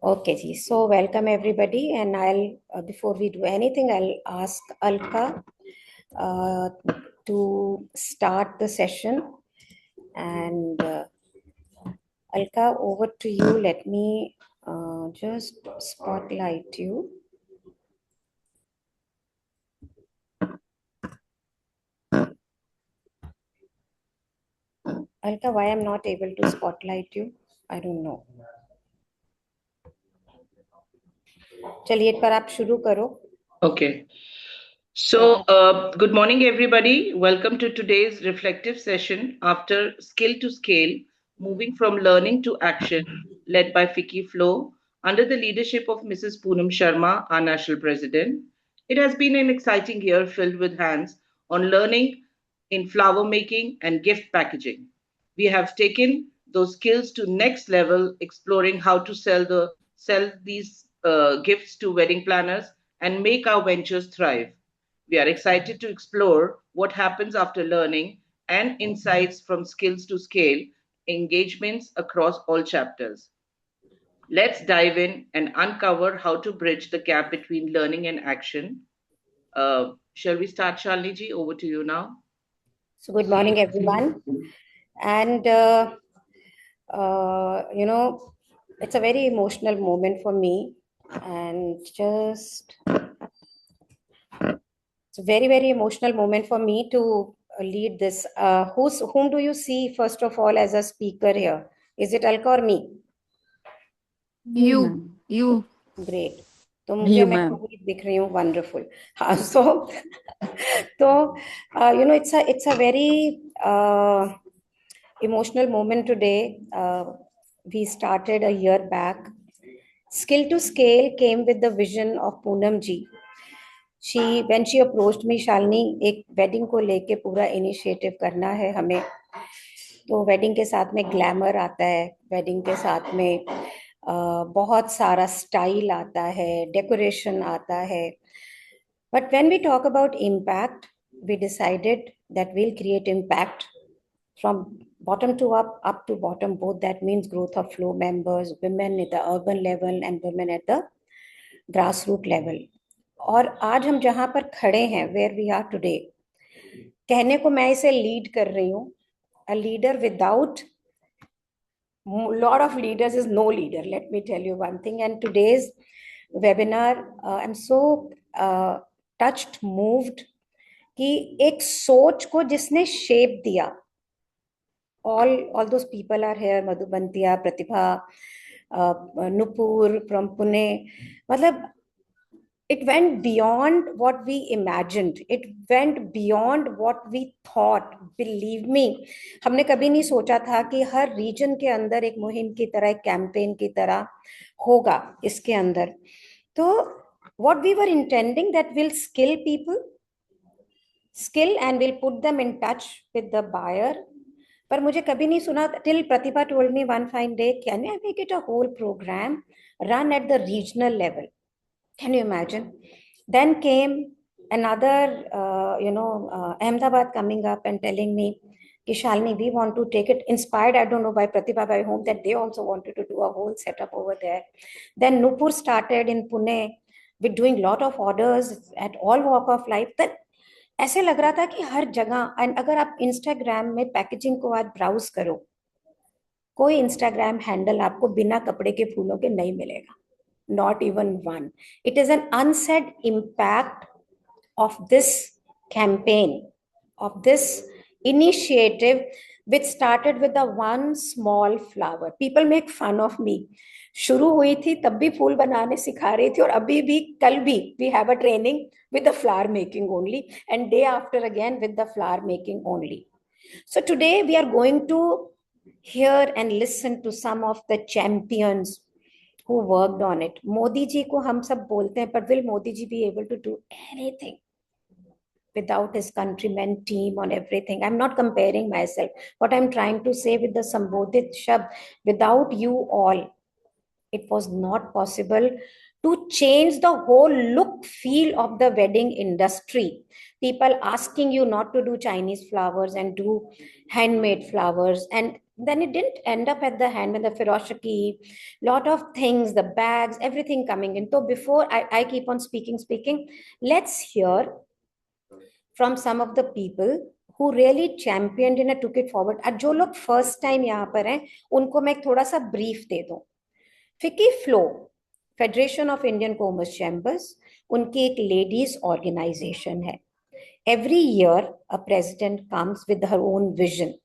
Okay, ji. So welcome everybody, and I'll before we do anything, I'll ask Alka uh, to start the session. And Alka, over to you. Let me just spotlight you. Alka, why I'm not able to spotlight you? I don't know. चलिए एक बार आप शुरू करो. Okay. Good morning, everybody. Welcome to today's reflective session after Skill to Scale, moving from learning to action, led by Fiki Flo, under the leadership of Mrs. Poonam Sharma, our national president. It has been an exciting year filled with hands on learning in flower making and gift packaging. We have taken those skills to next level, exploring how to sell these gifts to wedding planners and make our ventures thrive. We are excited to explore what happens after learning and insights from skills to scale engagements across all chapters. Let's dive in and uncover how to bridge the gap between learning and action. Shall we start, Shalini ji? Over to you now. So good morning, everyone. And it's a very emotional moment for me, and just it's a very, very emotional moment for me to lead this. Whom do you see first of all as a speaker here? Is it Alka or me? You. Great. तो मुझे मैं खुद ही दिख रही हूँ. Wonderful. हाँ, so it's a very emotional moment today. We started a year back. Skill to Scale came with the vision of Poonam ji. When she approached me, Shalini, एक wedding को लेके पूरा initiative करना है हमें. तो wedding के साथ में glamour आता है, wedding के साथ में बहुत सारा style आता है, decoration आता है. But when we talk about impact, we decided that we'll create impact from bottom to up to bottom, both. That means growth of flow members, women at the urban level and women at the grassroots level. और आज हम जहां पर खड़े हैं, where we are today, कहने को मैं इसे लीड कर रही हूँ. A leader without lot of leaders is no leader. Let me tell you one thing. And today's webinar, I'm so touched, moved कि एक सोच को जिसने शेप दिया. All those people are here. Madhubantiya, Pratibha, Nupur from Pune. मतलब it went beyond what we imagined. It went beyond what we thought. Believe me, हमने कभी नहीं सोचा था कि हर रीजन के अंदर एक मुहिम की तरह, एक कैंपेन की तरह होगा इसके अंदर. तो what we were intending that will skill people, and will put them in touch with the buyer. पर मुझे कभी नहीं सुना till Pratibha told me one fine day, can I make it a whole program run at the regional level? Can you imagine? Then came another, Ahmedabad coming up and telling me, Shalini, we want to take it, inspired, I don't know, by Pratibha by whom, that they also wanted to do a whole setup over there. Then Nupur started in Pune with doing lot of orders at all walk of life. Then ऐसे लग रहा था कि हर जगह. And अगर आप Instagram में packaging को आज ब्राउज करो, कोई इंस्टाग्राम हैंडल आपको बिना कपड़े के फूलों के नहीं मिलेगा. Not even one. It is an unsaid impact of this campaign, of this initiative, which started with the one small flower. People make fun of me. शुरू हुई थी तब भी फूल बनाने सिखा रही थी, और अभी भी, कल भी we have a training with the flower making only, and day after again with the flower making only. So today we are going to hear and listen to some of the champions who worked on it. Modi ji को हम सब बोलते हैं, but will Modi ji be able to do anything without his countrymen, team, on everything? I'm not comparing myself. What I'm trying to say with the Sambodhit Shabd, without you all, it was not possible to change the whole look, feel of the wedding industry. People asking you not to do Chinese flowers and do handmade flowers, and then it didn't end up at the hand, and the Firoshaki, lot of things, the bags, everything coming in. So before I keep on speaking, let's hear from some of the people who really championed and took it forward. और जो लोग first time यहाँ पर हैं, उनको मैं थोड़ा सा brief दे दूँ. फिकी flow, federation of Indian commerce chambers, उनकी एक लेडीज ऑर्गेनाइजेशन है. Every year, a president comes with her own vision.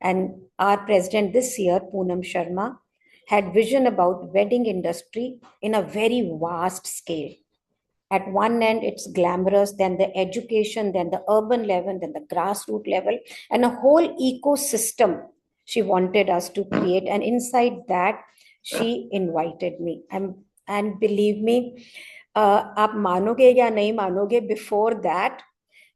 And our president this year, Poonam Sharma, had vision about wedding industry in a very vast scale. At one end, it's glamorous, then the education, then the urban level, then the grassroots level, and a whole ecosystem she wanted us to create. And inside that, she invited me. And believe me, आप मानोगे या नहीं मानोगे, before that,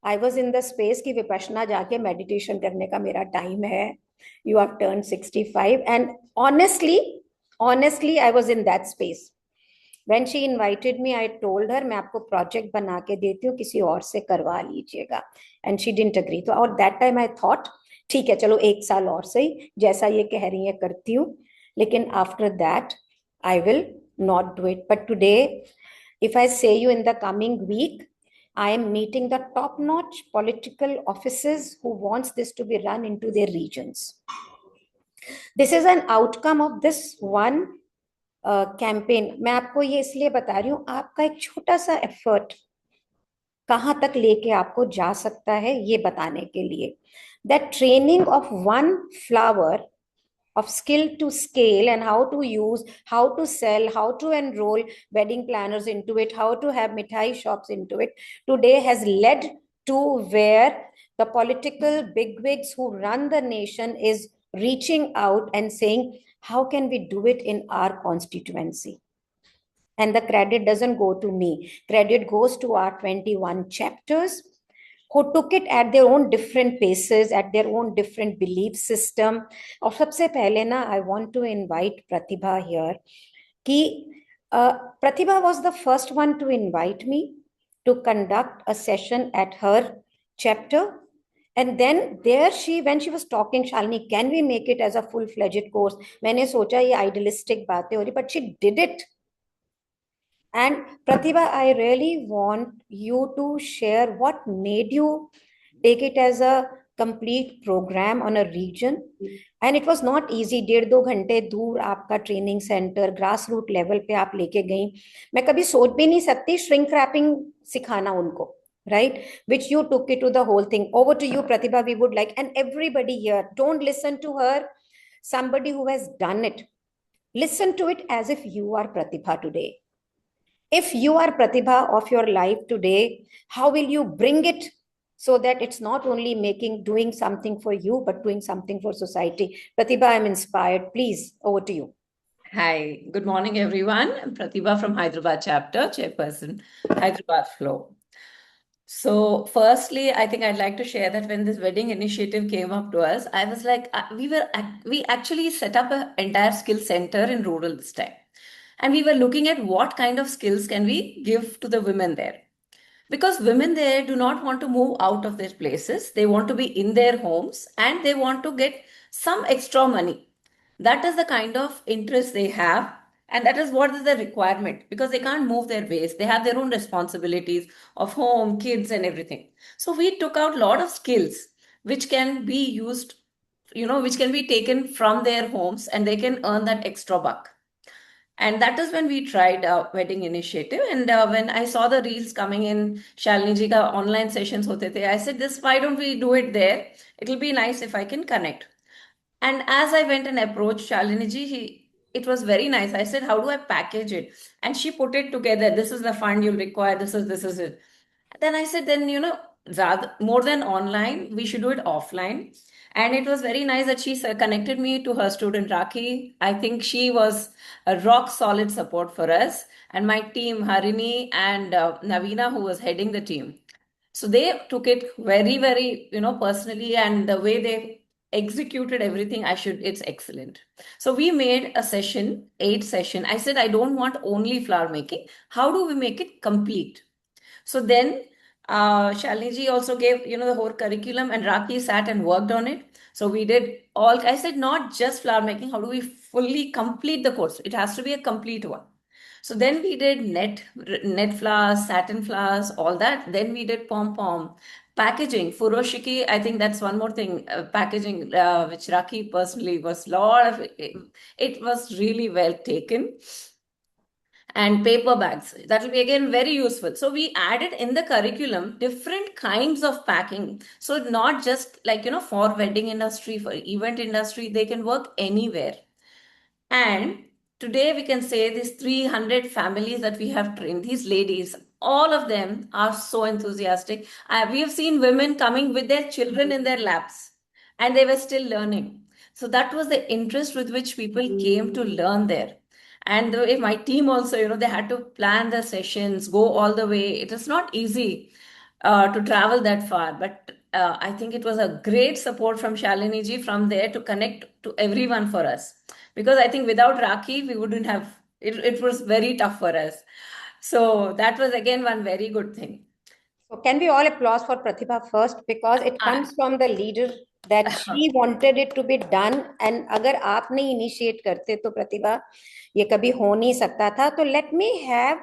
I was in the space कि विपश्यना जाके meditation करने का मेरा time है. You have turned 65, and honestly, I was in that space. When she invited me, I told her मैं आपको project बना के देती हूँ, किसी और से करवा लीजिएगा. And she didn't agree. तो और that time I thought, ठीक है, चलो एक साल और सही, जैसा ये कह रही है करती हूँ. लेकिन after that, I will not do it. But today, if I say you in the coming week, I am meeting the top-notch political offices who wants this to be run into their regions. This is an outcome of this one campaign. मैं आपको ये इसलिए बता रही हूँ, आपका एक छोटा सा एफर्ट कहाँ तक लेके आपको जा सकता है, ये बताने के लिए. That training of one flower of skill to scale, and how to use, how to sell, how to enroll wedding planners into it, how to have mithai shops into it, today has led to where the political bigwigs who run the nation is reaching out and saying, how can we do it in our constituency? And the credit doesn't go to me. Credit goes to our 21 chapters who took it at their own different paces, at their own different belief system. और सबसे पहले ना, I want to invite Pratibha here. कि Pratibha was the first one to invite me to conduct a session at her chapter. And then there when she was talking, Shalini, can we make it as a full-fledged course? मैंने सोचा ये idealistic बातें हो रही, but she did it. And Pratibha, I really want you to share what made you take it as a complete program on a region. And it was not easy. 1.5-2 घंटे दूर आपका training centre, grass root level पे आप लेके गई. मैं कभी सोच भी नहीं सकती श्रिंक रैपिंग सिखाना उनको, right? Which you took it to the whole thing. Over to you, Pratibha. We would like, and everybody here, don't listen to her, somebody who has done it. Listen to it as if you are Pratibha today. If you are Pratibha of your life today, how will you bring it so that it's not only doing something for you, but doing something for society? Pratibha, I'm inspired. Please, over to you. Hi, good morning, everyone. I'm Pratibha from Hyderabad chapter, chairperson, Hyderabad Flow. So, firstly, I think I'd like to share that when this wedding initiative came up to us, I was like, we actually set up an entire skill center in rural this time. And we were looking at what kind of skills can we give to the women there. Because women there do not want to move out of their places. They want to be in their homes and they want to get some extra money. That is the kind of interest they have. And that is what is the requirement because they can't move their ways. They have their own responsibilities of home, kids, and everything. So we took out a lot of skills which can be used, which can be taken from their homes and they can earn that extra buck. And that is when we tried our wedding initiative. And when I saw the reels coming in, Shalini ji ka online sessions hote the, I said, why don't we do it there? It'll be nice if I can connect. And as I went and approached Shalini ji, it was very nice. I said, how do I package it? And she put it together. This is the fund you'll require. This is it. Then I said, then, rather, more than online, we should do it offline. And it was very nice that she connected me to her student Rakhi. I think she was a rock solid support for us. And my team, Harini and Navina, who was heading the team. So they took it very, very, personally. And the way they executed everything, it's excellent. So we made a session, 8 session. I said, I don't want only flower making. How do we make it complete? So then Shalini ji also gave, the whole curriculum, and Raki sat and worked on it. So we did all, I said, not just flower making, how do we fully complete the course? It has to be a complete one. So then we did net flowers, satin flowers, all that. Then we did pom pom, packaging, furoshiki. I think that's one more thing. Packaging, which Raki personally was lot of. It was really well taken, and paper bags. That will be again very useful. So we added in the curriculum different kinds of packing. So not just like, for wedding industry, for event industry, they can work anywhere. And today we can say these 300 families that we have trained, these ladies, all of them are so enthusiastic. We have seen women coming with their children in their laps, and they were still learning. So that was the interest with which people came to learn there. And the way my team also, they had to plan the sessions, go all the way. It is not easy to travel that far, but I think it was a great support from Shalini ji from there to connect to everyone for us. Because I think without Raki, we wouldn't have, it was very tough for us. So that was again one very good thing. So can we all applause for Pratibha first, because it comes from the leader that she wanted it to be done, and अगर आप नहीं initiate करते तो प्रतिभा ये कभी हो नहीं सकता था. तो let me have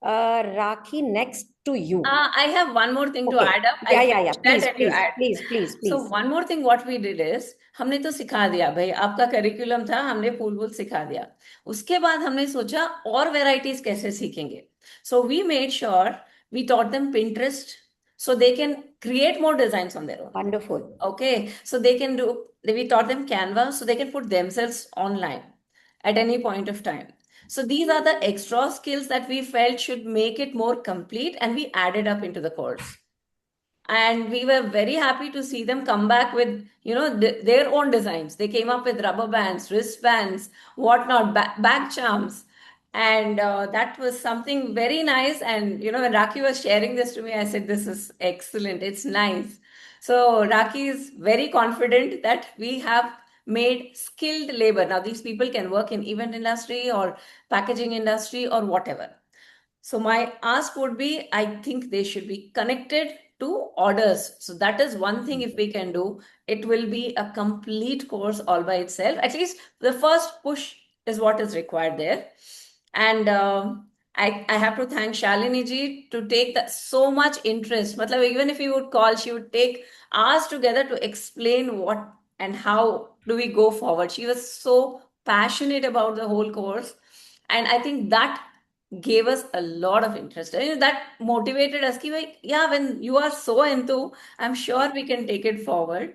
Rakhi next to you. I have one more thing to Okay. add up. Yeah. Please, Please. So one more thing what we did is, हमने तो सिखा दिया भाई, आपका करिकुलम था, हमने फूल सिखा दिया. उसके बाद हमने सोचा और वेराइटीज कैसे सीखेंगे. So we made sure we taught them Pinterest so they can create more designs on their own. Wonderful. Okay, so we taught them Canva so they can put themselves online at any point of time. So these are the extra skills that we felt should make it more complete, and we added up into the course. And we were very happy to see them come back with, their own designs. They came up with rubber bands, wristbands, whatnot, back charms. And that was something very nice. And, when Raki was sharing this to me, I said, this is excellent. It's nice. So Raki is very confident that we have made skilled labor. Now, these people can work in event industry or packaging industry or whatever. So my ask would be, I think they should be connected to orders. So that is one thing if we can do, it will be a complete course all by itself. At least the first push is what is required there. And I have to thank Shalini ji to take that so much interest. Matlab, even if you would call, she would take hours together to explain what and how do we go forward. She was so passionate about the whole course. And I think that gave us a lot of interest. That motivated us. Yeah, when you are so into, I'm sure we can take it forward.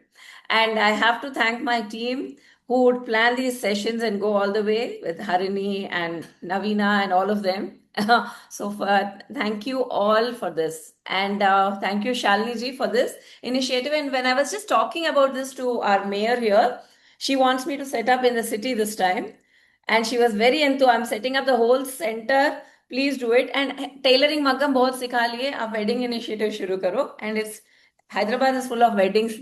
And I have to thank my team who would plan these sessions and go all the way with Harini and Navina and all of them. So thank you all for this. And thank you, Shalini ji, for this initiative. And when I was just talking about this to our mayor here, she wants me to set up in the city this time. And she was very into, I'm setting up the whole center. Please do it. And tailoring maggam बहुत सिखा लिए. आप wedding initiative शुरू करो. And Hyderabad is full of weddings.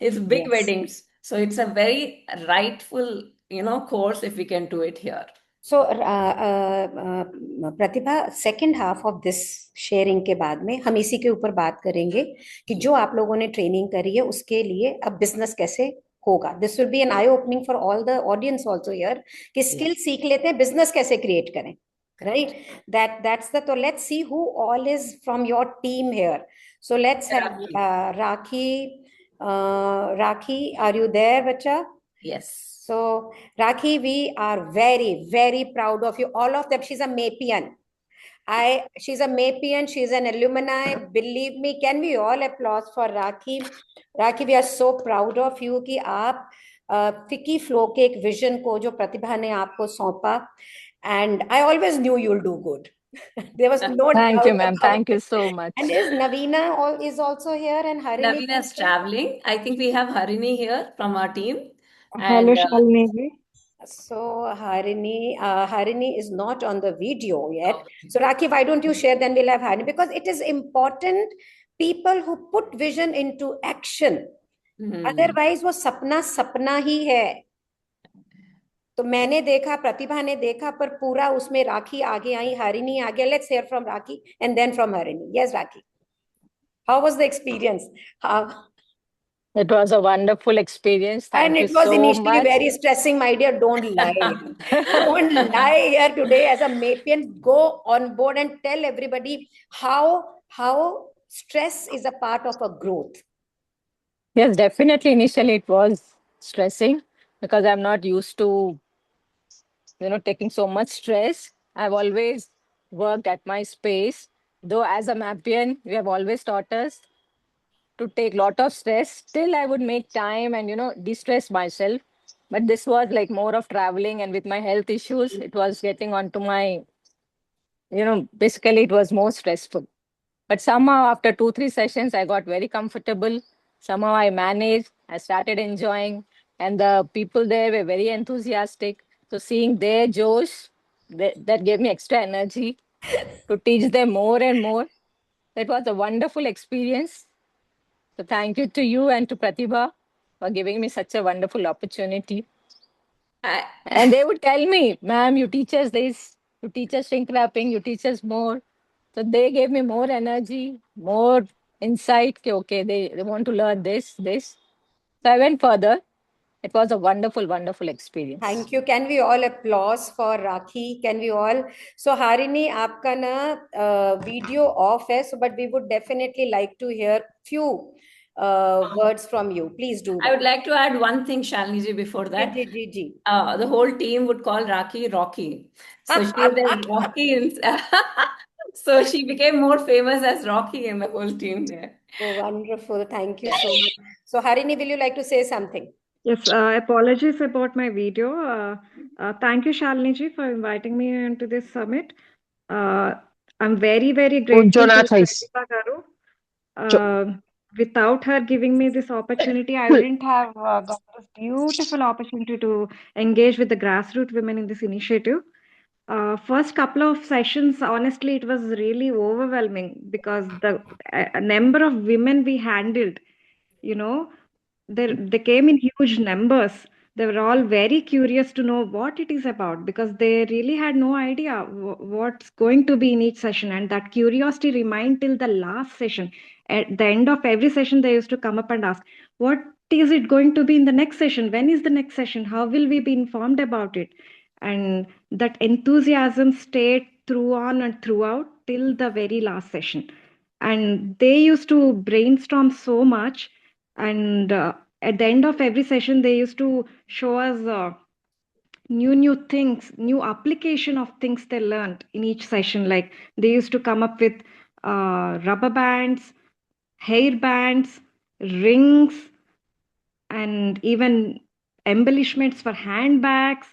It's big weddings. So it's a very rightful, course if we can do it here. So, Pratibha, second half of this sharing के बाद में हम इसी के ऊपर बात करेंगे कि जो आप लोगों ने ट्रेनिंग करी है उसके लिए अब बिजनेस कैसे होगा. This will be an eye opening for all the audience also here कि स्किल सीख लेते हैं, बिजनेस कैसे क्रिएट करें. Right, that's the. So let's see who all is from your team here. So let's have Rakhi. Rakhi, are you there, bacha? Yes. So Rakhi, we are very, very proud of you. All of them. She's a Mapian. She's a Mapian. She's an alumni. Believe me. Can we all applause for Rakhi? Rakhi, we are so proud of you कि आप फिकी flow के एक vision को जो प्रतिभा ने आपको सौंपा. And I always knew you'll do good. There was no Thank doubt you, ma'am. about Thank you it. so much. And is Navina is also here, and Harini? Navina is traveling. I think we have Harini here from our team. Hello, Shalini ji. So Harini is not on the video yet. Okay. So Rakhi, why don't you share? Then we'll have Harini, because it is important. People who put vision into action. Otherwise, वो सपना ही है. तो मैंने देखा, प्रतिभा ने देखा, पर पूरा उसमें राखी आगे आई, हरिणी आ गया. Let's hear from Rakhi and then from Harini. Yes Rakhi. How was the experience? It was a wonderful experience. And Thank you it was so initially much. very stressing, my dear. Don't lie. Don't lie here today as a Mapian. Go on board and tell everybody how stress is a part of a growth. Yes, definitely. Initially, it was stressing because I'm not used to, taking so much stress. I've always worked at my space. Though as a Mapian, you have always taught us to take lot of stress. Still, I would make time and, de-stress myself. But this was like more of traveling, and with my health issues, it was getting onto my, basically it was more stressful. But somehow after 2, 3 sessions, I got very comfortable. Somehow I managed. I started enjoying, and the people there were very enthusiastic. So seeing their Josh, that gave me extra energy to teach them more and more. That was a wonderful experience. So thank you to you and to Pratibha for giving me such a wonderful opportunity. And they would tell me, ma'am, you teach us this, you teach us shrink wrapping, you teach us more. So they gave me more energy, more insight. Okay, they want to learn this. So I went further. It was a wonderful, wonderful experience. Thank you. Can we all applause for Rakhi? Can we all? So Harini, आपका ना video off है. So but we would definitely like to hear few words from you. Please do I that. would like to add one thing, Shalini ji, before that. Ji. The whole team would call Rakhi Rocky. So she was Rocky. So she became more famous as Rocky in the whole team there. Oh, wonderful. Thank you so much. So Harini, will you like to say something? Yes, apologies about my video. Thank you, Shalini ji, for inviting me into this summit. I'm very, very grateful to Pratibha Garu. Without her giving me this opportunity, I wouldn't have got this beautiful opportunity to engage with the grassroots women in this initiative. First couple of sessions, honestly, it was really overwhelming because the number of women we handled, you know, they came in huge numbers. They were all very curious to know what it is about because they really had no idea what's going to be in each session. And that curiosity remained till the last session. At the end of every session, they used to come up and ask, what is it going to be in the next session? When is the next session? How will we be informed about it? And that enthusiasm stayed through on and throughout till the very last session. And they used to brainstorm so much. And at the end of every session, they used to show us new things, new application of things they learned in each session. Like they used to come up with rubber bands, hair bands, rings, and even embellishments for handbags.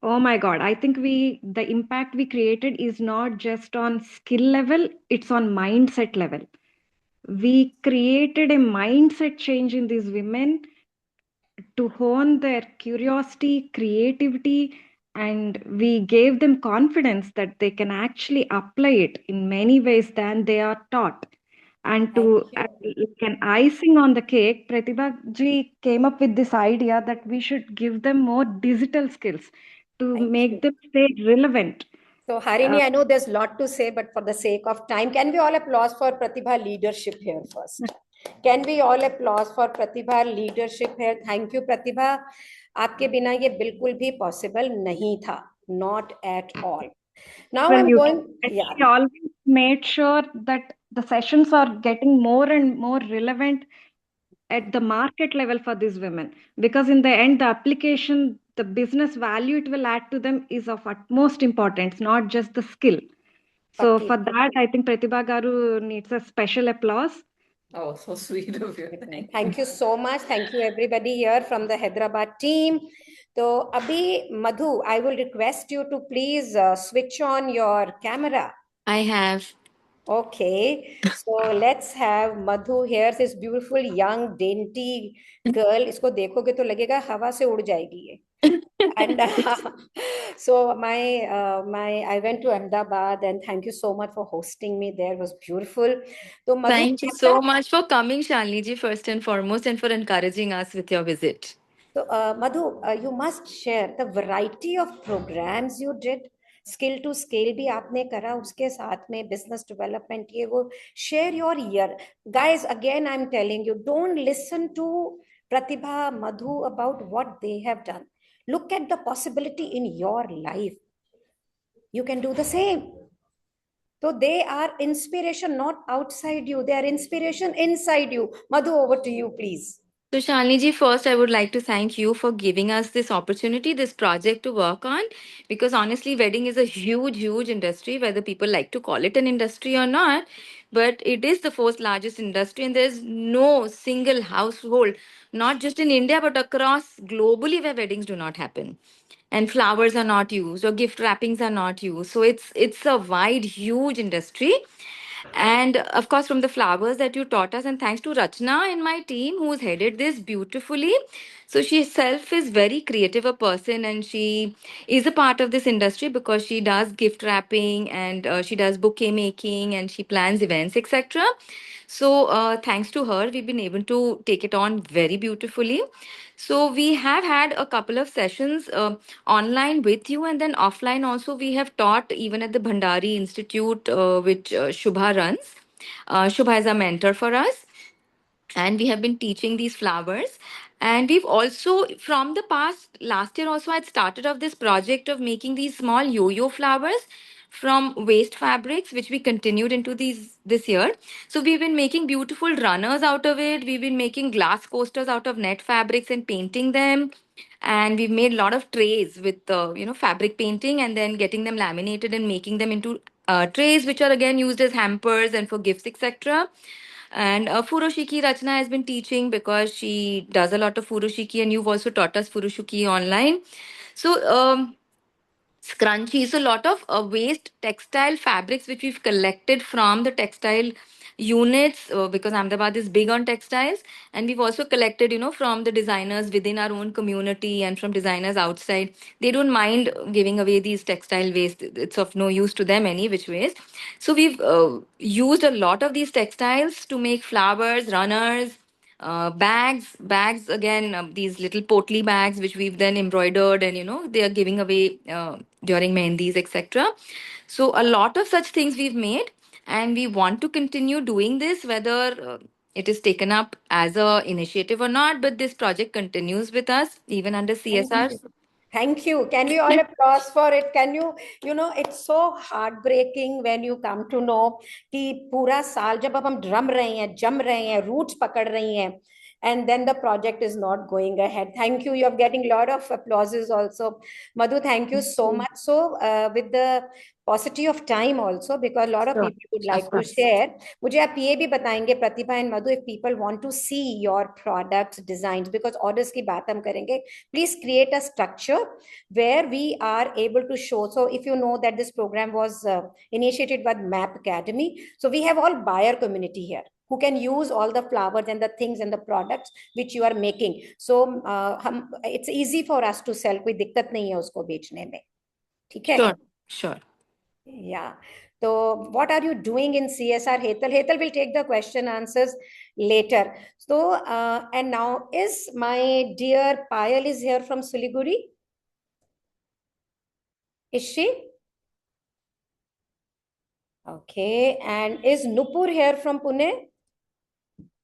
Oh my God, I think the impact we created is not just on skill level, it's on mindset level. We created a mindset change in these women to hone their curiosity, creativity, and we gave them confidence that they can actually apply it in many ways than they are taught. And to like an icing on the cake, Pratibha ji came up with this idea that we should give them more digital skills to make them stay relevant. So Harini, I know there's a lot to say, but for the sake of time, can we all applause for Pratibha leadership here first? Can we all applause for Pratibha leadership here? Thank you, Pratibha. आपके बिना ये बिल्कुल भी possible नहीं था. Not at all. Now I'm going. Yeah. She always made sure that the sessions are getting more and more relevant at the market level for these women, because in the end, the application, the business value it will add to them is of utmost importance, not just the skill. So for that, I think Pratibha Garu needs a special applause. Oh, so sweet of you. Thank you so much. Thank you everybody here from the Hyderabad team. So Abhi, Madhu, I will request you to please switch on your camera. I have. Okay, so let's have Madhu here. This beautiful young dainty girl. इसको देखोगे तो लगेगा हवा से उड़ जाएगी ये. And so I went to Ahmedabad, and thank you so much for hosting me there. It was beautiful. So Madhu, Thank you so much for coming, Shalini ji, first and foremost, and for encouraging us with your visit. So Madhu, you must share the variety of programs you did. Skill to scale भी आपने करा, उसके साथ में business development, ये वो. Share your year guys. Again I'm telling you, don't listen to Pratibha, Madhu about what they have done. Look at the possibility in your life. You can do the same. So they are inspiration not outside you, they are inspiration inside you. Madhu, over to you, please. So, Shalini ji, first I would like to thank you for giving us this opportunity, this project to work on, because honestly, wedding is a huge, huge industry, whether people like to call it an industry or not. But it is the fourth largest industry, and there's no single household, not just in India, but across globally, where weddings do not happen. And flowers are not used, or gift wrappings are not used. So it's a wide, huge industry. And of course, from the flowers that you taught us, and thanks to Rachna and my team who's headed this beautifully. So she herself is very creative a person, and she is a part of this industry because she does gift wrapping, and she does bouquet making, and she plans events, etc. So thanks to her, we've been able to take it on very beautifully. So we have had a couple of sessions online with you, and then offline also we have taught even at the Bhandari Institute, which Shubha runs. Shubha is a mentor for us, and we have been teaching these flowers. And we've also, from the past, last year also, I'd started off this project of making these small yo-yo flowers from waste fabrics, which we continued into these this year. So we've been making beautiful runners out of it. We've been making glass coasters out of net fabrics and painting them. And we've made a lot of trays with fabric painting, and then getting them laminated and making them into trays, which are again used as hampers and for gifts, etc. And Furoshiki Rachna has been teaching because she does a lot of Furoshiki, and you've also taught us Furoshiki online. So, scrunchies, a lot of waste textile fabrics which we've collected from the textile units, because Ahmedabad is big on textiles, and we've also collected, from the designers within our own community and from designers outside. They don't mind giving away these textile waste; it's of no use to them any which ways. So we've used a lot of these textiles to make flowers, runners, bags again, these little potli bags which we've then embroidered, and they are giving away during mehendis, etc. So a lot of such things we've made, and we want to continue doing this, whether it is taken up as a initiative or not, but this project continues with us even under Thank CSR. you. Thank you. Can we all applause for it? Can you, it's so heartbreaking when you come to know कि पूरा साल जब अब हम drum रहे हैं, जम रहे हैं, roots पकड़ रही हैं, and then the project is not going ahead. Thank you. You're getting a lot of applauses also. Madhu, thank you so much. So, with the paucity of time also, because a lot of Sure. people would like to share. मुझे आप ये भी बताएंगे प्रतिभा and Madhu, if people want to see your products, designs, because orders की बात हम करेंगे, please create a structure where we are able to show. So if you know that this program was initiated by MAP Academy, so we have all buyer community here who can use all the flowers and the things and the products which you are making. So it's easy for us to sell. कोई दिक्कत नहीं है उसको बेचने में. ठीक है? Sure. Yeah. So what are you doing in CSR? Hetal will take the question answers later. So, and now is my dear Payal is here from Siliguri? Is she? Okay. And is Nupur here from Pune?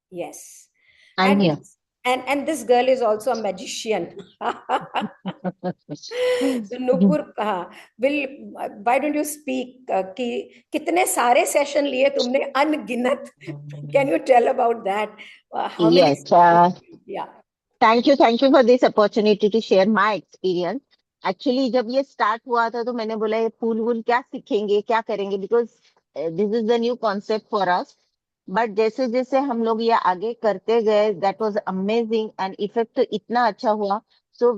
Yes. I'm here. And this girl is also a magician. So Nupur, why don't you speak? कि कितने सारे session लिए तुमने अनगिनत? Can you tell about that? How many? Yes. Yeah. Thank you for this opportunity to share my experience. Actually, जब ये start हुआ था तो मैंने बोला ये फूल वूल क्या सीखेंगे, क्या करेंगे, because this is the new concept for us. But जैसे जैसे हम लोग ये आगे करते गए, that was amazing and effect इतना अच्छा हुआ. So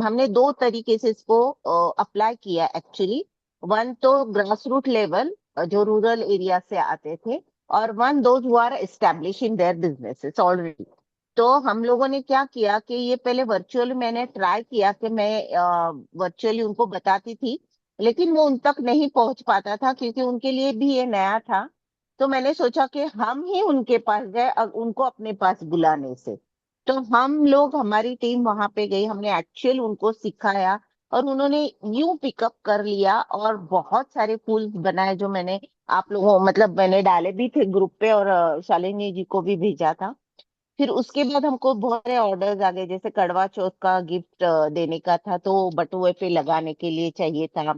हमने दो तरीके से इसको अप्लाई किया एक्चुअली. वन तो ग्रास रूट लेवल जो रूरल एरिया से आते थे, और one those who are establishing their businesses already. तो हम लोगों ने क्या किया कि ये पहले वर्चुअली मैंने ट्राई किया कि मैं वर्चुअली उनको बताती थी, लेकिन वो उन तक नहीं पहुंच पाता था क्योंकि उनके लिए भी ये नया था. तो मैंने सोचा कि हम ही उनके पास गए उनको अपने पास बुलाने से. तो हम लोग, हमारी टीम वहां पे गई, हमने एक्चुअल उनको सिखाया और उन्होंने यूं पिकअप कर लिया और बहुत सारे फूल बनाए जो मैंने आप लोगों मतलब मैंने डाले भी थे ग्रुप पे और शालिनी जी को भी भेजा था। फिर उसके बाद हमको बहुत सारे ऑर्डर्स आ गए, जैसे करवा चौथ का गिफ्ट देने का था तो बटुए पे लगाने के लिए चाहिए था।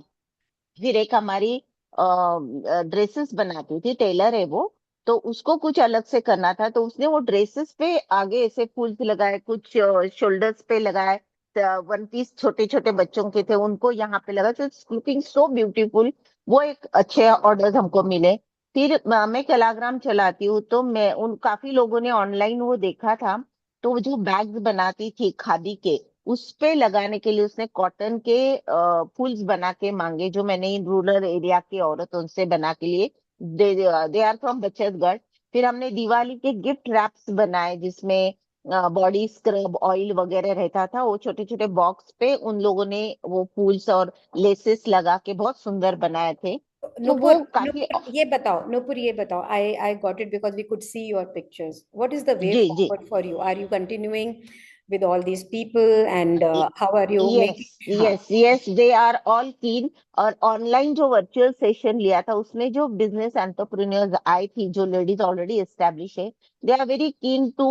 फिर एक हमारी ड्रेसेस बनाती थी, टेलर है वो, तो उसको कुछ अलग से करना था, तो उसने वो ड्रेसेस पे आगे ऐसे फूल लगाए, कुछ शोल्डर्स पे लगाए, वन पीस छोटे छोटे बच्चों के थे उनको यहाँ पे लगा, तो लुकिंग सो ब्यूटीफुल। वो एक अच्छे ऑर्डर्स हमको मिले। फिर मैं कलाग्राम चलाती हूँ, तो मैं उन काफी लोगों ने ऑनलाइन वो देखा था, तो वो जो बैग्स बनाती थी खादी के, उस पे लगाने के लिए उसने कॉटन के फूल्स बना के मांगे, जो मैंने इन रूरल एरिया की औरतों से बना के लिए, दे आर फ्रॉम बचतगढ़। फिर हमने दिवाली के गिफ्ट रैप्स बनाए जिसमें बॉडी स्क्रब ऑयल वगैरह रहता था, वो छोटे छोटे बॉक्स पे उन लोगों ने वो फूल्स और लेसेस लगा के बहुत सुंदर बनाए थे। तो Nupur, वो काफी। Nupur, ये बताओ. I got it because we could see your pictures. What is the way जी जी। forward for you? Are you continuing with all these people, and how are you yes making? हाँ. Yes yes, they are all keen. और online जो virtual session लिया था उसमें जो business entrepreneurs आई थी, जो लेडीज ऑलरेडी एस्टेब्लिश है, they are very keen to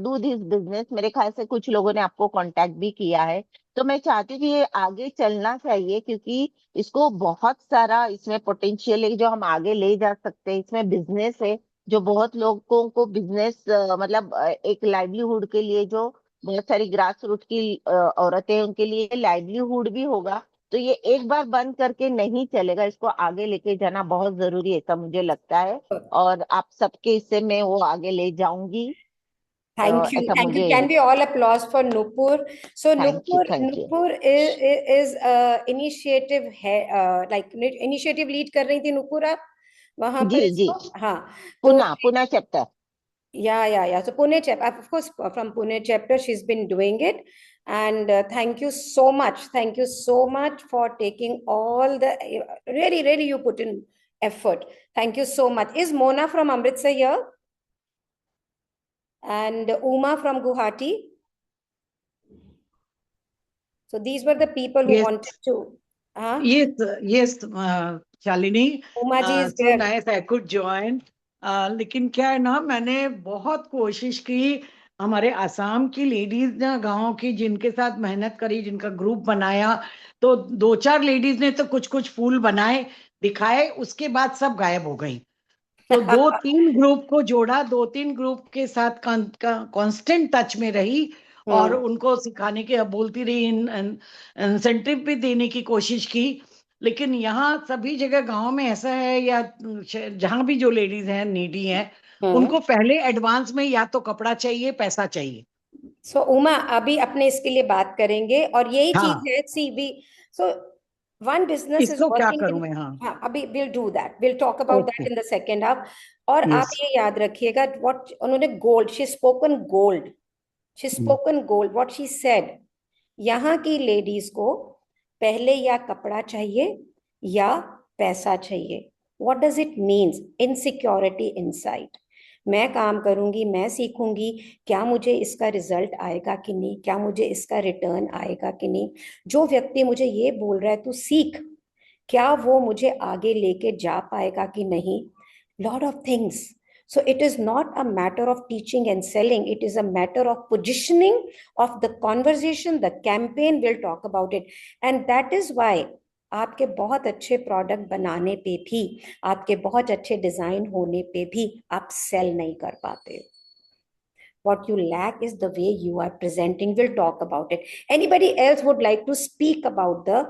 do this business. मेरे ख्याल से कुछ लोगों ने आपको कांटेक्ट भी किया है। तो मैं चाहती हूँ कि ये आगे चलना चाहिए, क्योंकि इसको बहुत सारा इसमें पोटेंशियल है जो हम आगे ले जा सकते हैं। इसमें बिजनेस है जो बहुत लोगों को बिजनेस मतलब एक लाइवलीहुड के लिए, जो बहुत सारी ग्रास रूट की औरतें हैं, उनके लिए लाइवलीहुड भी होगा। तो ये एक बार बंद करके नहीं चलेगा, इसको आगे लेके जाना बहुत जरूरी है, ऐसा मुझे लगता है। और आप सबके हिस्से में वो आगे ले जाऊंगी, Thank you. ऐसा Thank you. मुझे। Can we all applause for Nupur? So thank you Nupur, thank you. Nupur is initiative है, like initiative lead कर रही थी Nupur आप वहां जी पर जी। इसको. हाँ. तो पुनः chapter. yeah. So Pune chapter, of course, from Pune chapter, she's been doing it. And thank you so much. Thank you so much for taking all the really, you put in effort. Thank you so much. Is Mona from Amritsar here? And Uma from Guwahati? So these were the people who Yes, wanted to. Huh? yes, Shalini. Uma ji is So there. nice I could join. लेकिन क्या है ना, मैंने बहुत कोशिश की। हमारे आसाम की लेडीज ना, गांव की, जिनके साथ मेहनत करी, जिनका ग्रुप बनाया, तो 2-4 लेडीज ने तो कुछ कुछ फूल बनाए, दिखाए, उसके बाद सब गायब हो गई। तो 2-3 ग्रुप को जोड़ा, 2-3 ग्रुप के साथ कांस्टेंट टच में रही और उनको सिखाने की, अब बोलती रही, इंसेंटिव भी देने की कोशिश की। लेकिन यहाँ सभी जगह गांव में ऐसा है, या जहां भी जो लेडीज हैं नीडी हैं, उनको पहले एडवांस में या तो कपड़ा चाहिए, पैसा चाहिए। सो उमा अभी अपने इसके लिए बात करेंगे और यही चीज हाँ, है सी वी. सो one business is इसको क्या working करूं in. मैं? हाँ, हाँ, अभी we'll do that. We'll talk about that okay, in the second half. और आप यस, ये याद रखिएगा what उन्होंने gold, she spoken gold. She spoken gold. What she said. यहाँ की लेडीज को पहले या कपड़ा चाहिए या पैसा चाहिए. What does it means? Insecurity inside. मैं काम करूंगी, मैं सीखूंगी, क्या मुझे इसका रिजल्ट आएगा कि नहीं, क्या मुझे इसका रिटर्न आएगा कि नहीं. जो व्यक्ति मुझे ये बोल रहा है तू सीख, क्या वो मुझे आगे लेके जा पाएगा कि नहीं. Lot of things. So it is not a matter of teaching and selling. It is a matter of positioning of the conversation, the campaign. We'll talk about it. And that is why आपके बहुत अच्छे product बनाने पे भी, आपके बहुत अच्छे design होने पे भी आप सेल नहीं कर पाते. What you lack is the way you are presenting. We'll talk about it. Anybody else would like to speak about the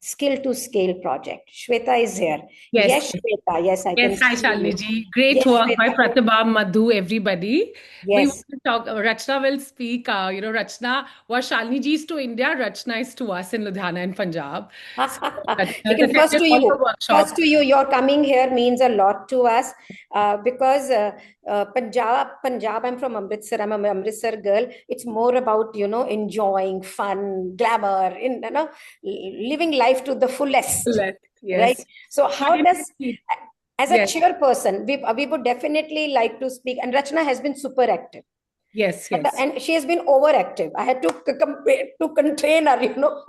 skill to scale project? Shweta is here. Yes. Yes, Shweta. Yes, I can Yes, hi see you. Shalini ji. Great Yes, work by Shweta. Pratibha, Madhu, everybody. We Yes. want to talk, Rachna will speak. Rachna, what Shalini ji is to India, Rachna is to us in Ludhiana and Punjab. Lekin first to you, your coming here means a lot to us because Punjab, I'm from Amritsar, I'm an Amritsar girl. It's more about, enjoying fun, glamour, living life to the fullest. Yes. Right? So how does, as a Yes. chairperson, we would definitely like to speak, and Rachna has been super active. Yes, And, yes. and she has been overactive. I had to contain her, you know.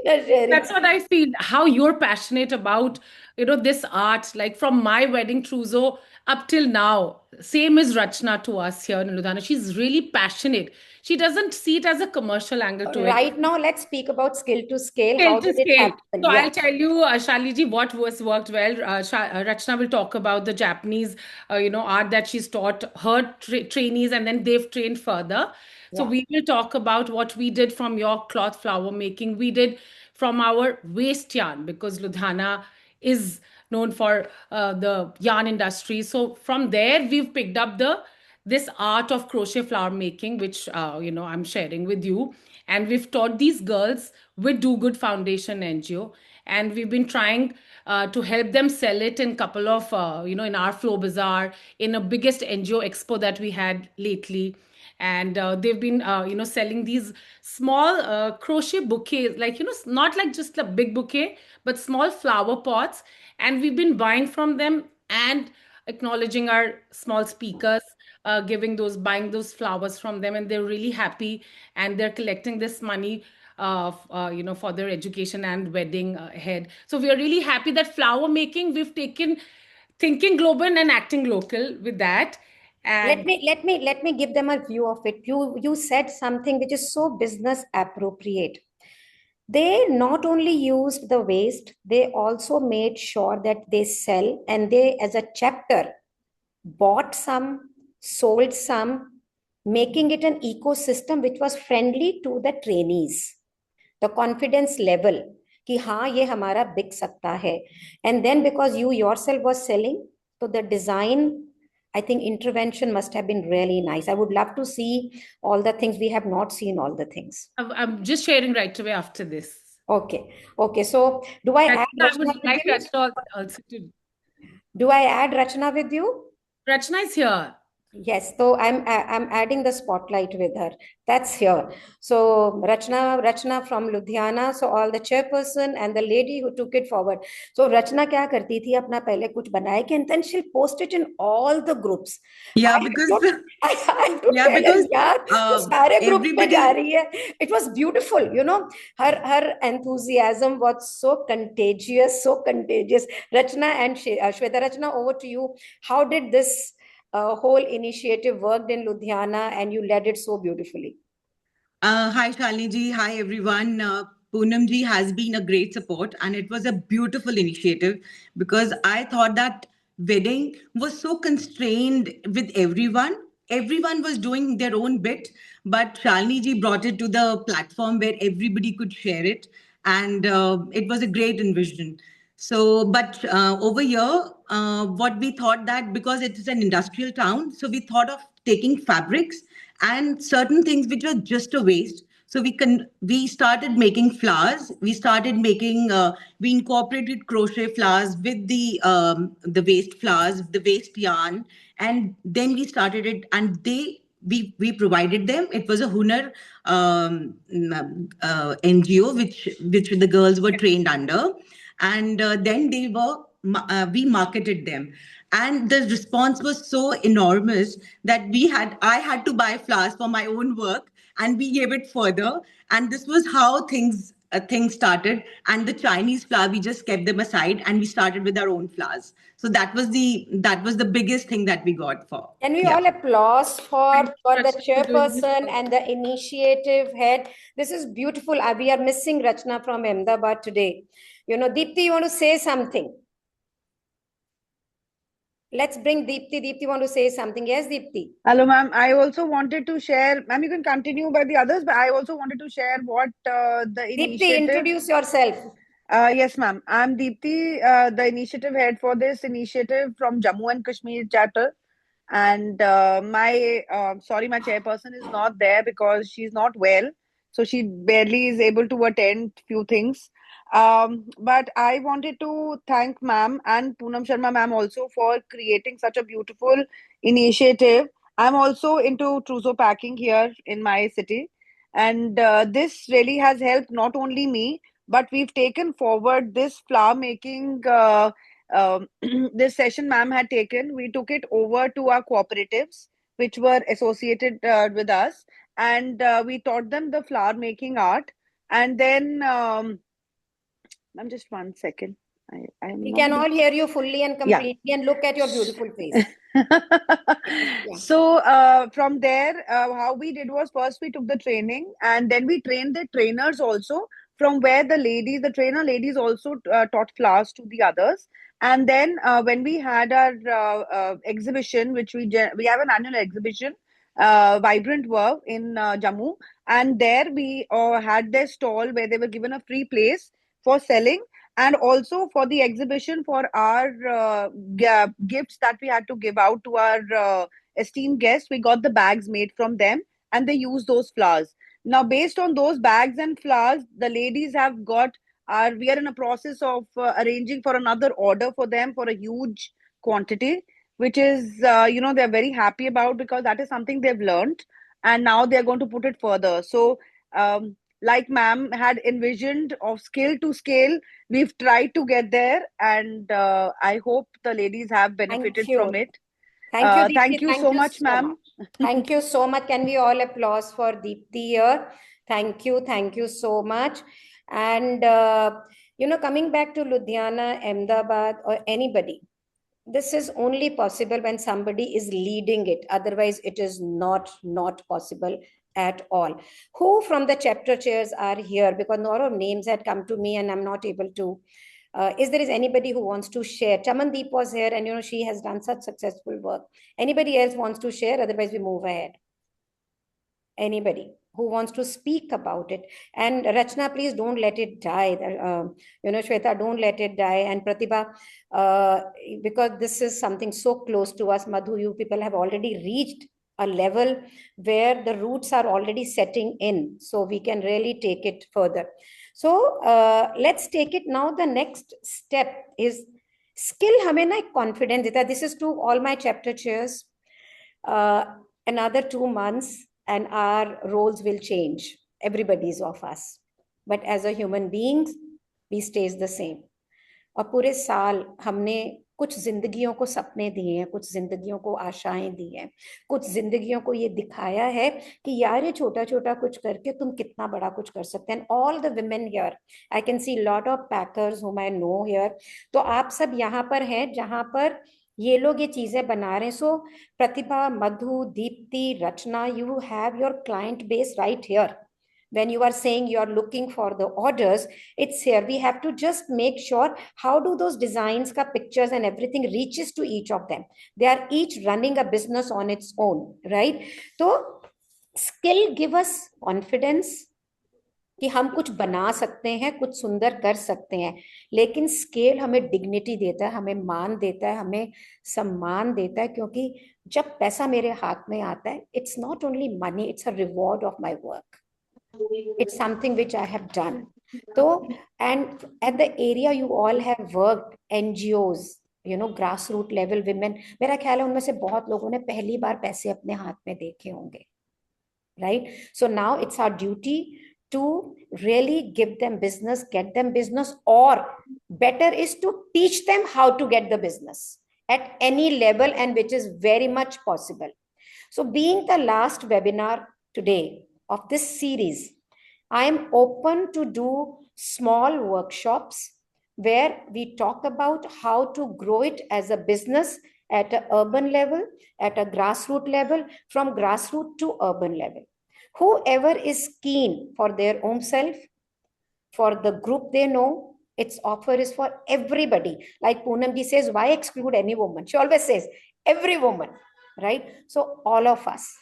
Sharing. That's what I feel. How you're passionate about, this art, like from my wedding trousseau up till now. Same as Rachna to us here in Ludhiana. She's really passionate. She doesn't see it as a commercial angle to it. Right now, let's speak about skill to scale. Scale How to did it scale. happen? So Yeah. I'll tell you, Shalini what was worked well. Rachna will talk about the Japanese, art that she's taught her trainees, and then they've trained further. So Yeah. we will talk about what we did from your cloth flower making. We did from our waste yarn, because Ludhiana is known for the yarn industry. So from there, we've picked up this art of crochet flower making, which I'm sharing with you. And we've taught these girls with Do Good Foundation NGO, and we've been trying to help them sell it in couple of in our Flow Bazaar, in a biggest NGO expo that we had lately. And they've been selling these small crochet bouquets, like not like just a big bouquet, but small flower pots. And we've been buying from them and acknowledging our small speakers, buying those flowers from them, and they're really happy, and they're collecting this money for their education and wedding ahead. So we are really happy that flower making, we've taken thinking global and acting local with that. Let And me give them a view of it. You said something which is so business appropriate. They not only used the waste, they also made sure that they sell, and they, as a chapter, bought some, sold some, making it an ecosystem which was friendly to the trainees. The confidence level कि हाँ ये हमारा बिक सकता है, and then because you yourself was selling, so the design, I think intervention must have been really nice. I would love to see all the things. We have not seen all the things. I'm just sharing right away after this. Okay. So do I add I Rachna would with like you? Rachna also to. Do I add Rachna with you? Rachna is here. Yes, so I'm adding the spotlight with her. That's here. So Rachna from Ludhiana. So all the chairperson and the lady who took it forward. So Rachna क्या करती थी अपना पहले कुछ बनाए कि and then she'll post it in all the groups. Yeah, I because had to yeah, tell her because यार तो सारे groups में जा everybody रही है. It was beautiful, you know. Her enthusiasm was so contagious, so contagious. Rachna and Shweta, Rachna, over to you. How did this whole initiative worked in Ludhiana and you led it so beautifully? Hi Shalini ji, hi everyone. Poonam ji has been a great support, and it was a beautiful initiative because I thought that wedding was so constrained with everyone. Everyone was doing their own bit, but Shalini ji brought it to the platform where everybody could share it, and it was a great envision. So, but over here, what we thought that because it is an industrial town, so we thought of taking fabrics and certain things which were just a waste. So we started making flowers. We started making we incorporated crochet flowers with the waste flowers, the waste yarn, and then we started it. And we provided them. It was a Hunar NGO which the girls were trained under, and then we marketed them, and the response was so enormous that I had to buy flowers for my own work, and we gave it further, and this was how things started. And the Chinese flower, we just kept them aside and we started with our own flowers. So that was the biggest thing that we got for. Can we Yeah. all applause for Thank you, the Rachna, for doing this. chairperson and the initiative head? This is beautiful. We are missing Rachna from Ahmedabad today. You know, Deepti, you want to say something? Let's bring Deepti. Deepti want to say something. Yes, Deepti. Hello, ma'am. I also wanted to share, ma'am, you can continue by the others, but I also wanted to share what the Deepti, initiative. introduce yourself. Yes, ma'am. I'm Deepti, the initiative head for this initiative from Jammu and Kashmir chapter. And my chairperson is not there because she's not well. So she barely is able to attend few things. But I wanted to thank ma'am and Poonam Sharma ma'am also for creating such a beautiful initiative. I'm also into trousseau packing here in my city. And this really has helped not only me, but we've taken forward this flower making this session ma'am had taken. We took it over to our cooperatives which were associated with us, and we taught them the flower making art. And then, I'm just 1 second. I'm We not can able all hear you fully and Yeah. completely, and look at your beautiful face. Yeah. So from there, how we did was, first we took the training, and then we trained the trainers also, from where the trainer ladies also taught flowers to the others. And then when we had our exhibition, which we have an annual exhibition, Vibrant Work in Jammu, and there we had their stall where they were given a free place for selling, and also for the exhibition for our gifts that we had to give out to our esteemed guests. We got the bags made from them, and they used those flowers. Now, based on those bags and flowers, the ladies have got we are in a process of arranging for another order for them for a huge quantity, which is they're very happy about, because that is something they've learned, and now they're going to put it further. So like ma'am had envisioned, of skill to scale, we've tried to get there, and I hope the ladies have benefited from it. Thank you, Deepti. Thank you so much, ma'am. Thank you so much. Can we all applause for Deepti here? Thank you so much. And coming back to Ludhiana, Ahmedabad, or anybody, this is only possible when somebody is leading it. Otherwise, it is not possible at all. Who from the chapter chairs are here? Because a lot of names had come to me and I'm not able to. Is there anybody who wants to share? Chamandeep was here, and she has done such successful work. Anybody else wants to share? Otherwise, we move ahead. Anybody who wants to speak about it? And Rachna, please don't let it die. Shweta, don't let it die. And Pratibha, because this is something so close to us. Madhu, you people have already reached a level where the roots are already setting in, so we can really take it further. So let's take it now. The next step is skill. हमें ना confidence देता. This is to all my chapter chairs. Another 2 months and our roles will change. Everybody's of us, but as a human beings, we stays the same. और पूरे साल हमने कुछ जिंदगियों को सपने दिए हैं, कुछ जिंदगियों को आशाएं दी हैं, कुछ जिंदगियों को ये दिखाया है कि यार ये छोटा छोटा कुछ करके तुम कितना बड़ा कुछ कर सकते हैं. All the women here, I can see lot of packers whom I know here. तो आप सब यहाँ पर हैं जहाँ पर ये लोग ये चीजें बना रहे हैं. सो प्रतिभा, मधु, दीप्ति, रचना, you have your client base right here. When you are saying you are looking for the orders, it's here. We have to just make sure how do those designs, ka pictures and everything reaches to each of them. They are each running a business on its own, right? So skill give us confidence कि हम कुछ बना सकते हैं, कुछ सुंदर कर सकते हैं. लेकिन स्केल हमें डिग्निटी देता है, हमें मान देता है, हमें सम्मान देता है, क्योंकि जब पैसा मेरे हाथ में आता है, it's not only money, it's a reward of my work. It's something which I have done. So, and at the area you all have worked, NGOs, grassroots level women, मेरा ख्याल है उनमें से बहुत लोगों ने पहली बार पैसे अपने हाथ में देखे होंगे, right? So now it's our duty to really give them business, get them business, or better is to teach them how to get the business at any level, and which is very much possible. So being the last webinar today of this series, I am open to do small workshops where we talk about how to grow it as a business at an urban level, at a grassroots level, from grassroots to urban level. Whoever is keen for their own self, for the group they know, its offer is for everybody. Like Poonam ji says, why exclude any woman? She always says, every woman, right? So all of us.